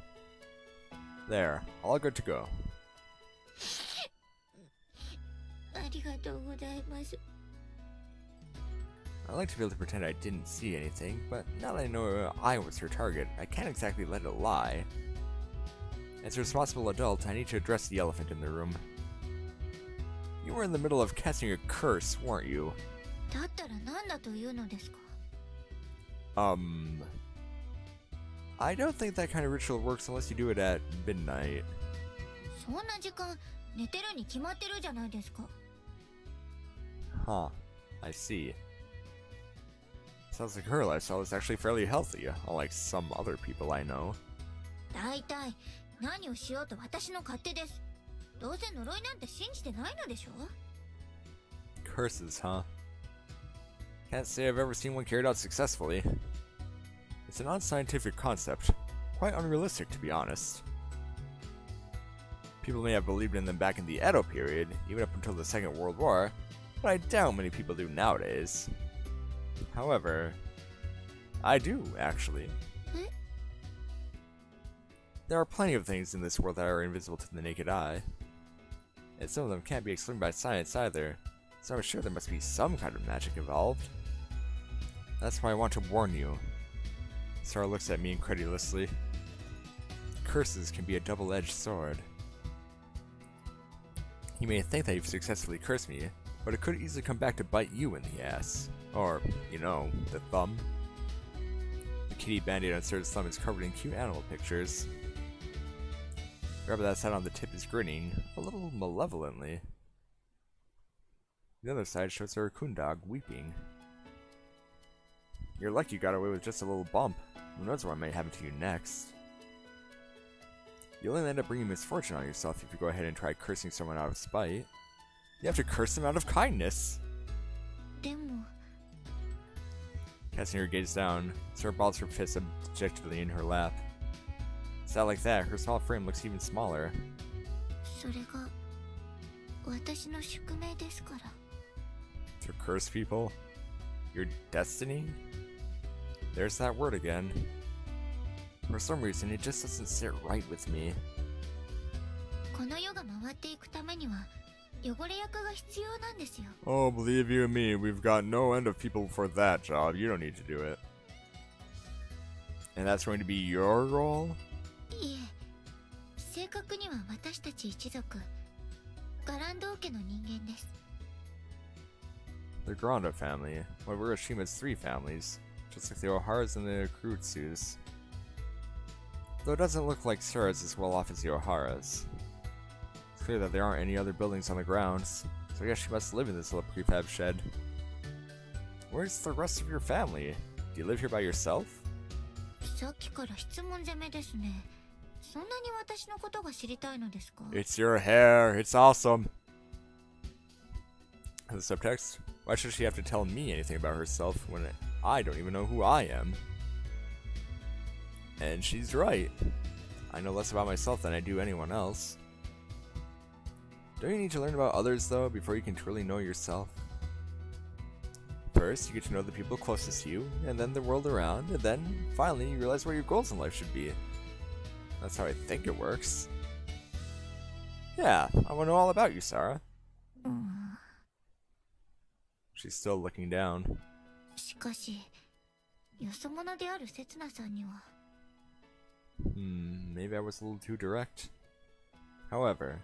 There, all good to go. I like to be able to pretend I didn't see anything, but now that I know I was her target, I can't exactly let it lie. As a responsible adult, I need to address the elephant in the room. You were in the middle of casting a curse, weren't you? だったら何だというのですか? I don't think that kind of ritual works unless you do it at midnight. そんな時間寝てるに決まってるじゃないですか. Huh. I see. Sounds like her lifestyle is actually fairly healthy, unlike some other people I know. だいたい何をしようと私の勝手です。どうせ呪いなんて信じてないのでしょ? Curses, huh? Can't say I've ever seen one carried out successfully. It's an unscientific concept, quite unrealistic to be honest. People may have believed in them back in the Edo period, even up until the Second World War, but I doubt many people do nowadays. However, I do, actually. There are plenty of things in this world that are invisible to the naked eye, and some of them can't be explained by science either, so I'm sure there must be some kind of magic involved. That's why I want to warn you. Sarah looks at me incredulously. Curses can be a double-edged sword. You may think that you've successfully cursed me, but it could easily come back to bite you in the ass. Or, you know, the thumb. The kitty band-aid on Sarah's thumb is covered in cute animal pictures. Whoever that sat on the tip is grinning, a little malevolently. The other side shows her raccoon dog weeping. You're lucky you got away with just a little bump. Who knows what might happen to you next. You'll only end up bringing misfortune on yourself if you go ahead and try cursing someone out of spite. You have to curse them out of kindness. でも Casting her gaze down, Sarah balls her fists dejectedly in her lap. Sad like that, her small frame looks even smaller. それが私の宿命ですから. To curse people? Your destiny? There's that word again. For some reason, it just doesn't sit right with me. この世が回っていくためには汚れ役が必要なんですよ. Oh, believe you me, we've got no end of people for that job. You don't need to do it. And that's going to be your role? いえ、正確には私たち一族、ガランド家の人間です. The Granda family. Well, Urashima's 3 families, just like the Oharas and the Kurutsus. Though it doesn't look like Sarah's as well off as the Oharas. It's clear that there aren't any other buildings on the grounds, so I guess she must live in this little prefab shed. Where's the rest of your family? Do you live here by yourself? さっきから質問攻めですね. そんなに私のことが知りたいのですか? It's your hair. It's awesome. The subtext? Why should she have to tell me anything about herself when I don't even know who I am? And she's right. I know less about myself than I do anyone else. Don't you need to learn about others, though, before you can truly know yourself? First, you get to know the people closest to you, and then the world around, and then, finally, you realize what your goals in life should be. That's how I think it works. Yeah, I want to know all about you, Sarah. She's still looking down. しかし、よそ者である刹那さんには。Maybe I was a little too direct. However,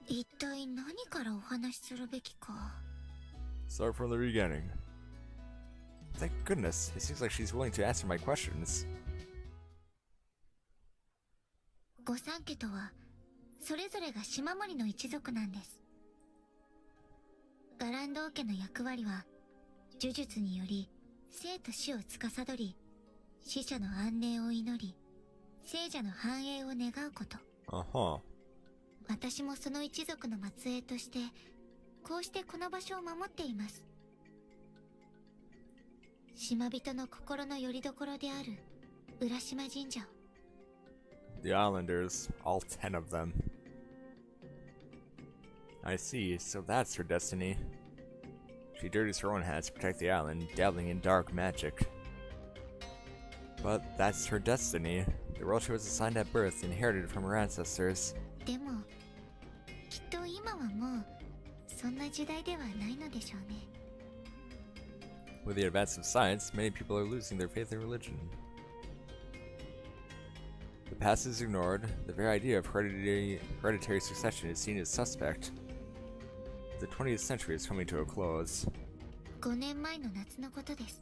一体何からお話しするべきか. Start from the beginning. Thank goodness, it seems like she's willing to answer my questions. 御三家とは、それぞれが島森の一族なんです。ガランド家の役割は、呪術により生と死を司り、死者の安寧を祈り、生者の繁栄を願うこと。私もその一族の末裔として、こうしてこの場所を守っています。島人の心の拠り所である浦島神社を。The Islanders, all 10 of them. I see, so that's her destiny. She dirties her own hands to protect the island, dabbling in dark magic. But that's her destiny. The role she was assigned at birth, inherited from her ancestors. でも、きっと今はもう、そんな時代ではないのでしょうね。With the advance of science, many people are losing their faith in religion. The past is ignored. The very idea of hereditary succession is seen as suspect. The 20th century is coming to a close. 5年前の夏のことです。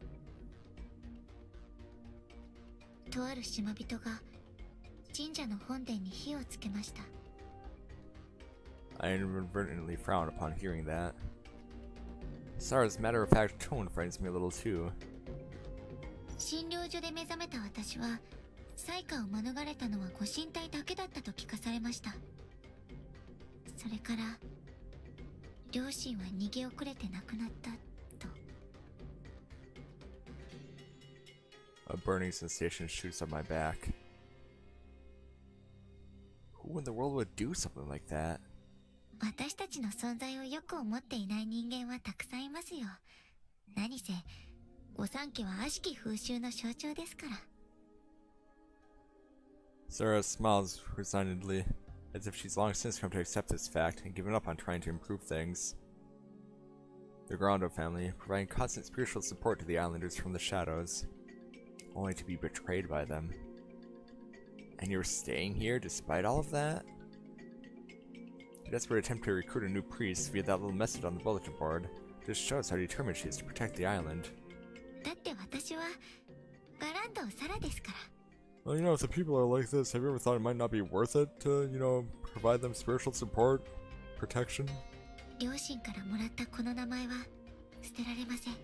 とある島人が神社の本殿に火をつけました。I inadvertently frowned upon hearing that. Sarah's matter-of-fact tone frightens me a little too. 診療所で目覚めた私は、災禍を免れたのはご神体だけだったと聞かされました。それから、両親は逃げ遅れて亡くなったと。A burning sensation shoots up my back. Who in the world would do something like that? 私たちの存在をよく思っていない人間はたくさんいますよ。何せ、御三家は悪しき風習の象徴ですから。Sarah smiles resignedly, as if she's long since come to accept this fact and given up on trying to improve things. The Grando family, providing constant spiritual support to the islanders from the shadows, only to be betrayed by them. And you're staying here despite all of that? A desperate attempt to recruit a new priest via that little message on the bulletin board just shows how determined she is to protect the island. だって私はガランドサラですから。Well, you know, if the people are like this, have you ever thought it might not be worth it to, you know, provide them spiritual support, protection? 両親からもらったこの名前は捨てられません。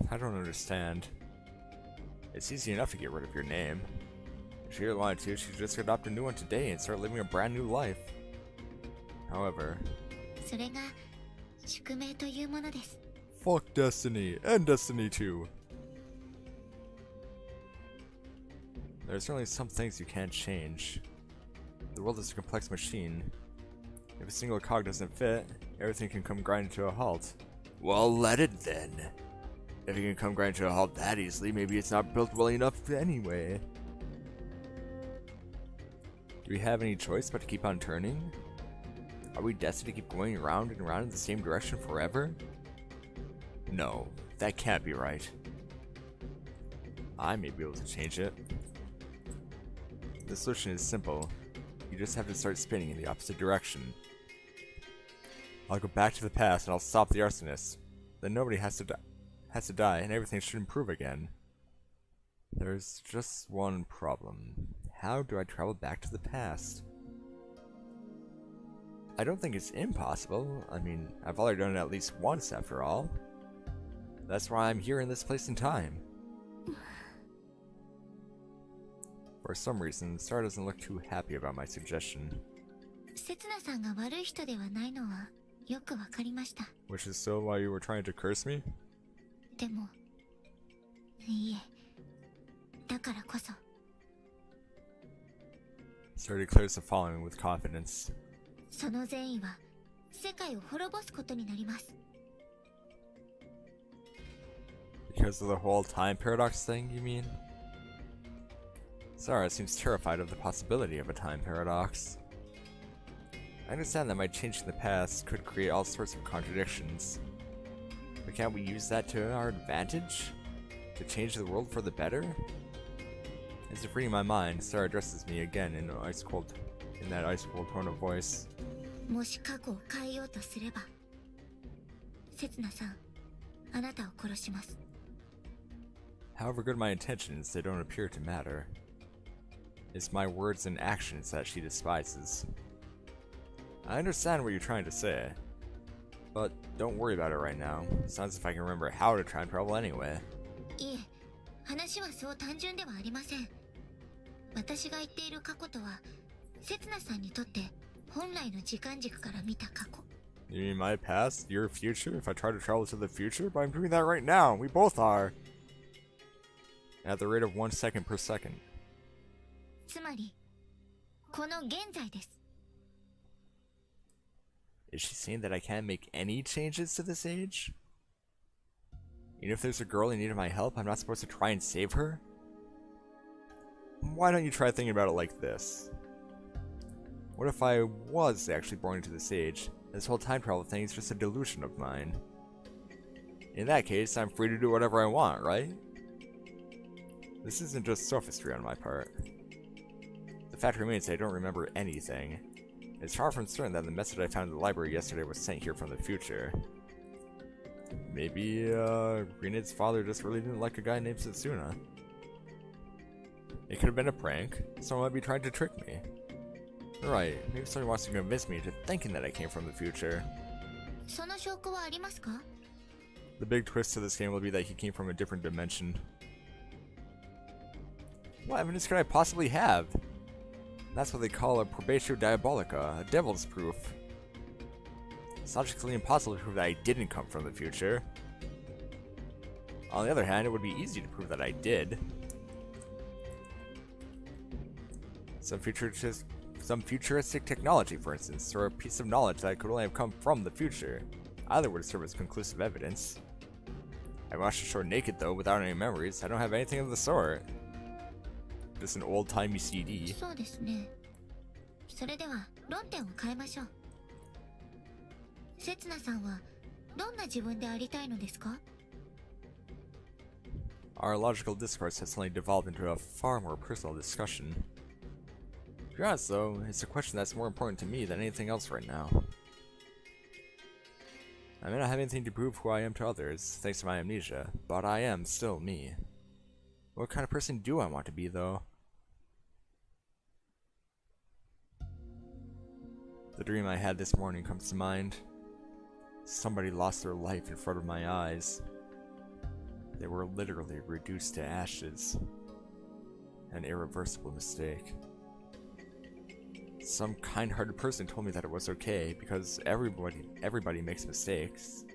I don't understand. It's easy enough to get rid of your name. If she really wanted to, she could just adopt a new one today and start living a brand new life. However, それが宿命というものです。fuck Destiny and Destiny 2. There's certainly some things you can't change. The world is a complex machine. If a single cog doesn't fit, everything can come grinding to a halt. Well, let it then. If it can come grinding to a halt that easily, maybe it's not built well enough anyway. Do we have any choice but to keep on turning? Are we destined to keep going around and around in the same direction forever? No, that can't be right. I may be able to change it. The solution is simple. You just have to start spinning in the opposite direction. I'll go back to the past and I'll stop the arsonist. Then nobody has to die and everything should improve again. There's just one problem. How do I travel back to the past? I don't think it's impossible. I mean, I've already done it at least once after all. That's why I'm here in this place and time. For some reason, Star doesn't look too happy about my suggestion. 刹那さんが悪い人ではないのはよくわかりました。Which is so why you were trying to curse me? でも、いいえ、だからこそ。Star declares the following with confidence. その善意は世界を滅ぼすことになります。Because of the whole time paradox thing, you mean? Sarah seems terrified of the possibility of a time paradox. I understand that my changing the past could create all sorts of contradictions. But can't we use that to our advantage? To change the world for the better? As if reading my mind, Sarah addresses me again in that ice-cold tone of voice. もし過去を変えようとすれば、刹那さん、あなたを殺します。However good my intentions, they don't appear to matter. It's my words and actions that she despises. I understand what you're trying to say, but don't worry about it right now. Sounds as if I can remember how to time travel anyway. いえ、話はそう単純ではありません。私が言っている過去とは、刹那さんにとって本来の時間軸から見た過去。You mean my past, your future, if I try to travel to the future? But I'm doing that right now, we both are! At the rate of 1 second per second. つまり、この現在です。Is she saying that I can't make any changes to this age? Even if there's a girl in need of my help, I'm not supposed to try and save her? Why don't you try thinking about it like this? What if I was actually born into this age, and this whole time travel thing is just a delusion of mine? In that case, I'm free to do whatever I want, right? This isn't just sophistry on my part. The fact remains I don't remember anything. It's far from certain that the message I found in the library yesterday was sent here from the future. Maybe, Greenid's father just really didn't like a guy named Setsuna. It could have been a prank. Someone might be trying to trick me. Right, maybe someone wants to convince me into thinking that I came from the future. その証拠はありますか? The big twist to this game will be that he came from a different dimension. What evidence could I possibly have? That's what they call a probatio diabolica, a devil's proof. It's logically impossible to prove that I didn't come from the future. On the other hand, it would be easy to prove that I did. Some futuristic technology, for instance, or a piece of knowledge that could only have come from the future. Either would serve as conclusive evidence. I watched the show naked, though, without any memories. I don't have anything of the sort. Just an old-timey CD. そうですね。それでは論点を変えましょう。刹那さんはどんな自分でありたいのですか? Our logical discourse has suddenly devolved into a far more personal discussion. To be honest, though, it's a question that's more important to me than anything else right now. I may not have anything to prove who I am to others, thanks to my amnesia, but I am still me. What kind of person do I want to be, though? The dream I had this morning comes to mind. Somebody lost their life in front of my eyes. They were literally reduced to ashes. An irreversible mistake. Some kind-hearted person told me that it was okay because everybody makes mistakes.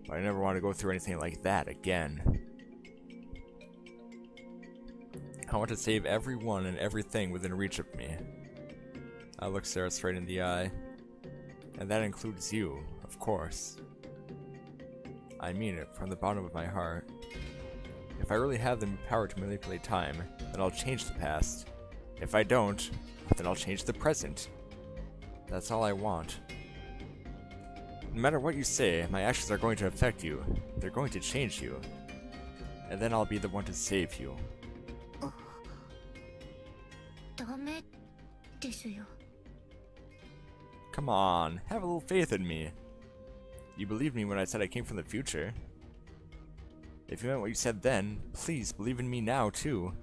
But I never want to go through anything like that again. I want to save everyone and everything within reach of me. I look Sarah straight in the eye. And that includes you, of course. I mean it from the bottom of my heart. If I really have the power to manipulate time, then I'll change the past. If I don't, then I'll change the present. That's all I want. No matter what you say, my actions are going to affect you. They're going to change you. And then I'll be the one to save you. ダメですよ。 Come on, have a little faith in me. You believed me when I said I came from the future. If you meant what you said then, please believe in me now, too.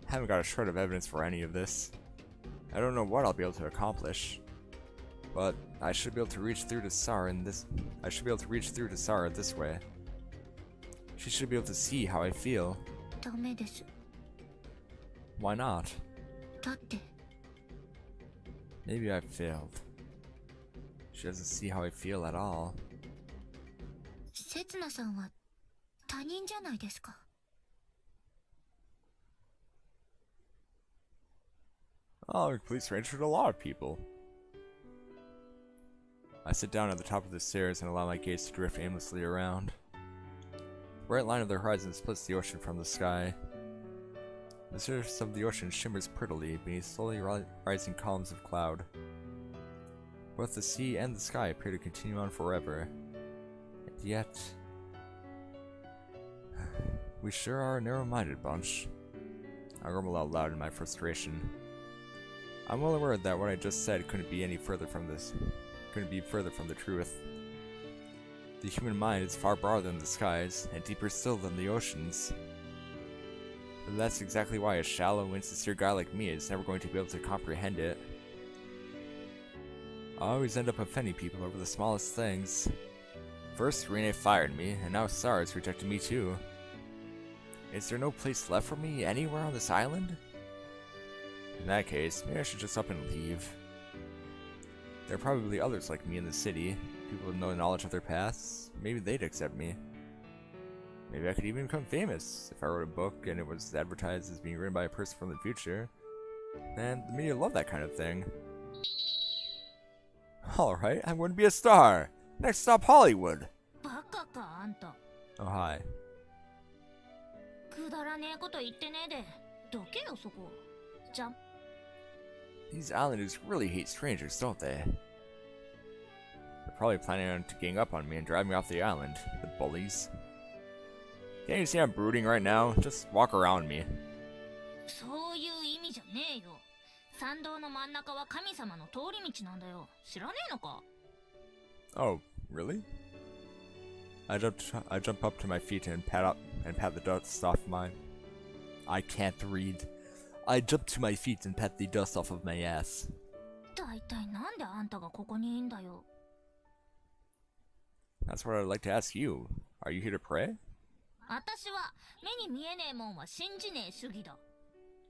I haven't got a shred of evidence for any of this. I don't know what I'll be able to accomplish. But I should be able to reach through to Sara this way. She should be able to see how I feel. ダメです。 Why not? だって Maybe I failed. She doesn't see how I feel at all. 刹那さんは他人じゃないですか。 Oh, I'm a complete stranger to a lot of people. I sit down at the top of the stairs and allow my gaze to drift aimlessly around. The bright line of the horizon splits the ocean from the sky. The surface of the ocean shimmers prettily beneath slowly rising columns of cloud. Both the sea and the sky appear to continue on forever. And yet... we sure are a narrow-minded bunch. I grumble out loud in my frustration. I'm well aware that what I just said couldn't be further from the truth. The human mind is far broader than the skies, and deeper still than the oceans. But that's exactly why a shallow, insincere guy like me is never going to be able to comprehend it. I always end up offending people over the smallest things. First, Rene fired me, and now Sara's rejected me too. Is there no place left for me anywhere on this island? In that case, maybe I should just up and leave. There are probably others like me in the city, people with no knowledge of their pasts. Maybe they'd accept me. Maybe I could even become famous if I wrote a book and it was advertised as being written by a person from the future. And the media love that kind of thing. Alright, I'm going to be a star! Next stop, Hollywood! バカかあんた。 Oh, hi. くだらねえこと言ってねえで。どけよそこ。じゃん。 These islanders really hate strangers, don't they? They're probably planning on to gang up on me and drive me off the island, the bullies. Can't you see I'm brooding right now? Just walk around me. そういう意味じゃねえよ。参道の真ん中は神様の通り道なんだよ。知らねえのか？ Oh, really? I jump up to my feet and pat the dust off my. I can't read. I jump to my feet and pat the dust off of my ass. だいたいなんであんたがここにいんだよ。That's what I'd like to ask you. Are you here to pray? 私は目に見えねえもんは信じねえ主義だ。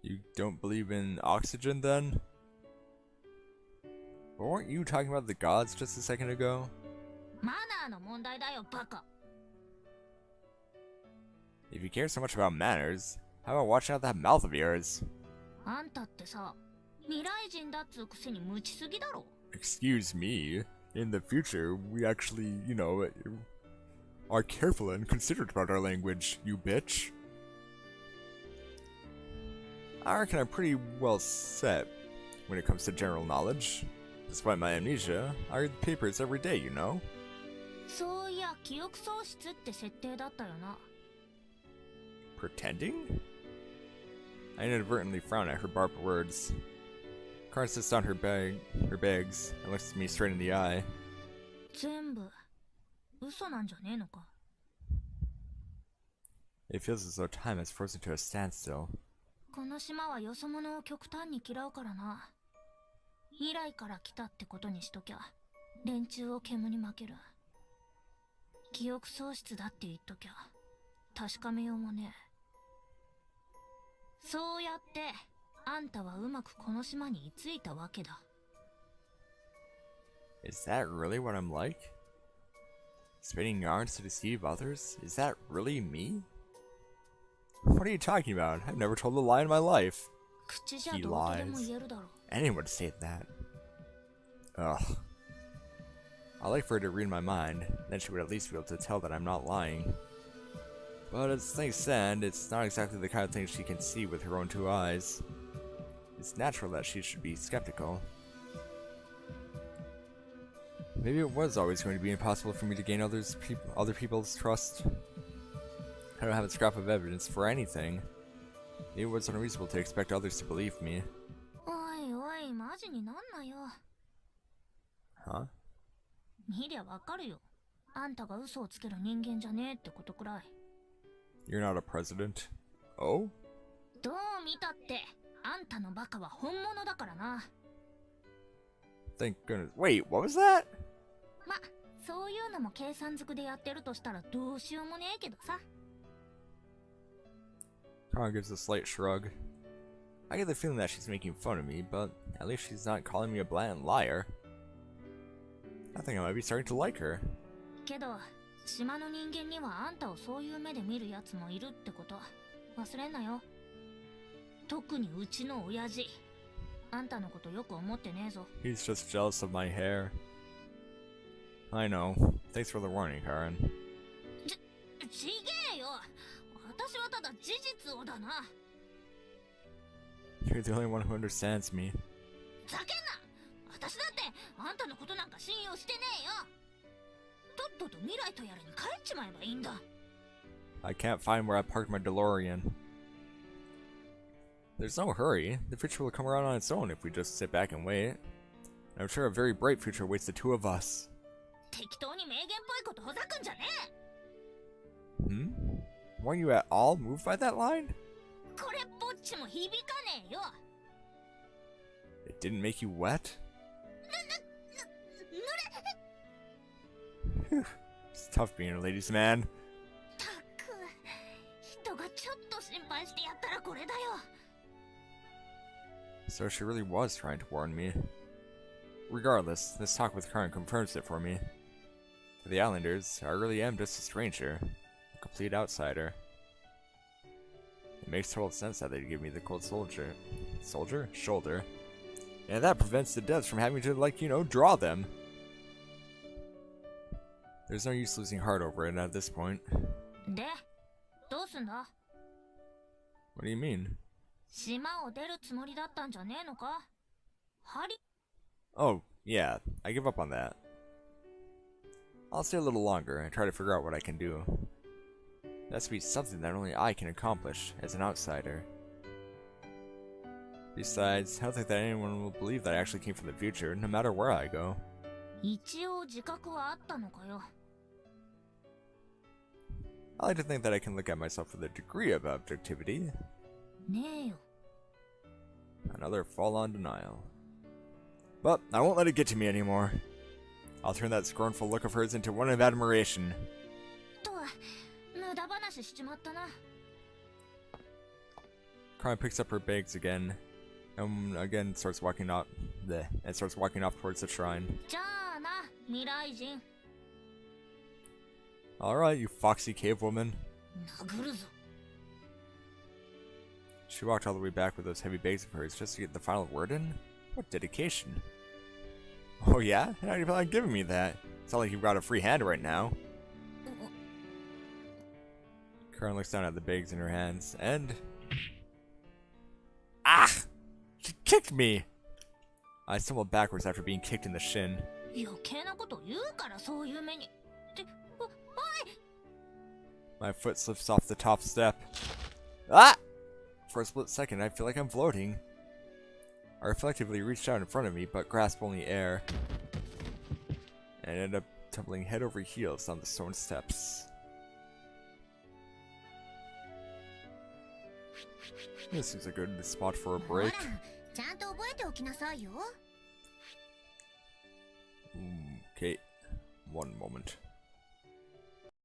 You don't believe in oxygen then? But weren't you talking about the gods just a second ago? マナーの問題だよ、バカ。If you care so much about manners, how about watching out that mouth of yours? あんたってさ、未来人だっつうくせに無知すぎだろ。Excuse me. In the future, we actually, are careful and considerate about our language, you bitch. I reckon I'm pretty well set when it comes to general knowledge. Despite my amnesia, I read the papers every day, you know? そういや、記憶喪失って設定だったよな。Pretending? I inadvertently frown at her barbed words. Karen sits down her bags and looks me straight in the eye. 全部嘘なんじゃねえのか。It feels as though time has frozen to a standstill. この島はよそ者を極端に嫌うからな。未来から来たってことにしときゃ、連中を煙に負ける。記憶喪失だって言っときゃ、確かめようもねえ。そうやって、あんたはうまくこの島に居ついたわけだ。Is that really what I'm like? Spinning yarns to deceive others? Is that really me? What are you talking about? I've never told a lie in my life. 口じゃどうとでも言えるだろ。Anyone would say that. Ugh. I'd like for her to read my mind, then she would at least be able to tell that I'm not lying. But as things stand, it's not exactly the kind of thing she can see with her own two eyes. It's natural that she should be skeptical. Maybe it was always going to be impossible for me to gain other people's trust. I don't have a scrap of evidence for anything. Maybe it was unreasonable to expect others to believe me. おいおい、マジになんなよ。Huh? 見りゃわかるよ。あんたが嘘をつける人間じゃねえってことくらい。You're not a president. Oh? どう見たって、あんたのバカは本物だからな。Thank goodness. Wait, what was that? ま、そういうのも計算づくでやってるとしたらどうしようもねえけどさ。Kara gives a slight shrug. I get the feeling that she's making fun of me, but at least she's not calling me a blatant liar. I think I might be starting to like her. けど、島の人間にはあんたをそういう目で見るやつもいるってこと忘れんなよ。特にうちの親父。あんたのことよく思ってねえぞ。He's just jealous of my hair. I know. Thanks for the warning, Karen. ちげえよ。私はただ事実をだな。You're the only one who understands me. ざけんな。私だってあんたのことなんか信用してねえよ。とっとと未来とやらに帰っちまえばいいんだ。I can't find where I parked my DeLorean. There's no hurry. The future will come around on its own if we just sit back and wait. I'm sure a very bright future awaits the two of us. 適当に名言っぽいことほざくんじゃねえ。Hmm? Weren't you at all moved by that line? これっぽっちも響かねえよ。It didn't make you wet? It's tough being a ladies' man. たく、人がちょっと心配してやったらこれだよ。So she really was trying to warn me. Regardless, this talk with Karen confirms it for me. To the Islanders, I really am just a stranger. A complete outsider. It makes total sense that they'd give me the cold shoulder. And that prevents the devs from having to, draw them. There's no use losing heart over it at this point. で、どうすんだ？ What do you mean? 島を出るつもりだったんじゃねえのか？Oh, yeah, I give up on that. I'll stay a little longer and try to figure out what I can do. That's to be something that only I can accomplish as an outsider. Besides, I don't think that anyone will believe that I actually came from the future, no matter where I go. 一応自覚はあったのかよ。 I like to think that I can look at myself with a degree of objectivity. ねえよ。 Another full-on denial. But I won't let it get to me anymore. I'll turn that scornful look of hers into one of admiration. とは無駄話しちまったな。 Carmen picks up her bags again, and again starts walking off. And starts walking off towards the shrine. じゃあな、未来人。 All right, you foxy cave woman. 殴るぞ。 She walked all the way back with those heavy bags of hers just to get the final word in? What dedication. Oh yeah? How do you plan on giving me that? It's not like you've got a free hand right now. Karen looks down at the bags in her hands, and... Ah! She kicked me! I stumbled backwards after being kicked in the shin. 余計なこと言うからそういう目に。って、おい My foot slips off the top step. Ah! For a split second, I feel like I'm floating. I reflectively reached out in front of me, but grasped only air. And ended up tumbling head over heels down the stone steps. This seems a good spot for a break. ほら、ちゃんと覚えておきなさいよ。 Okay, one moment.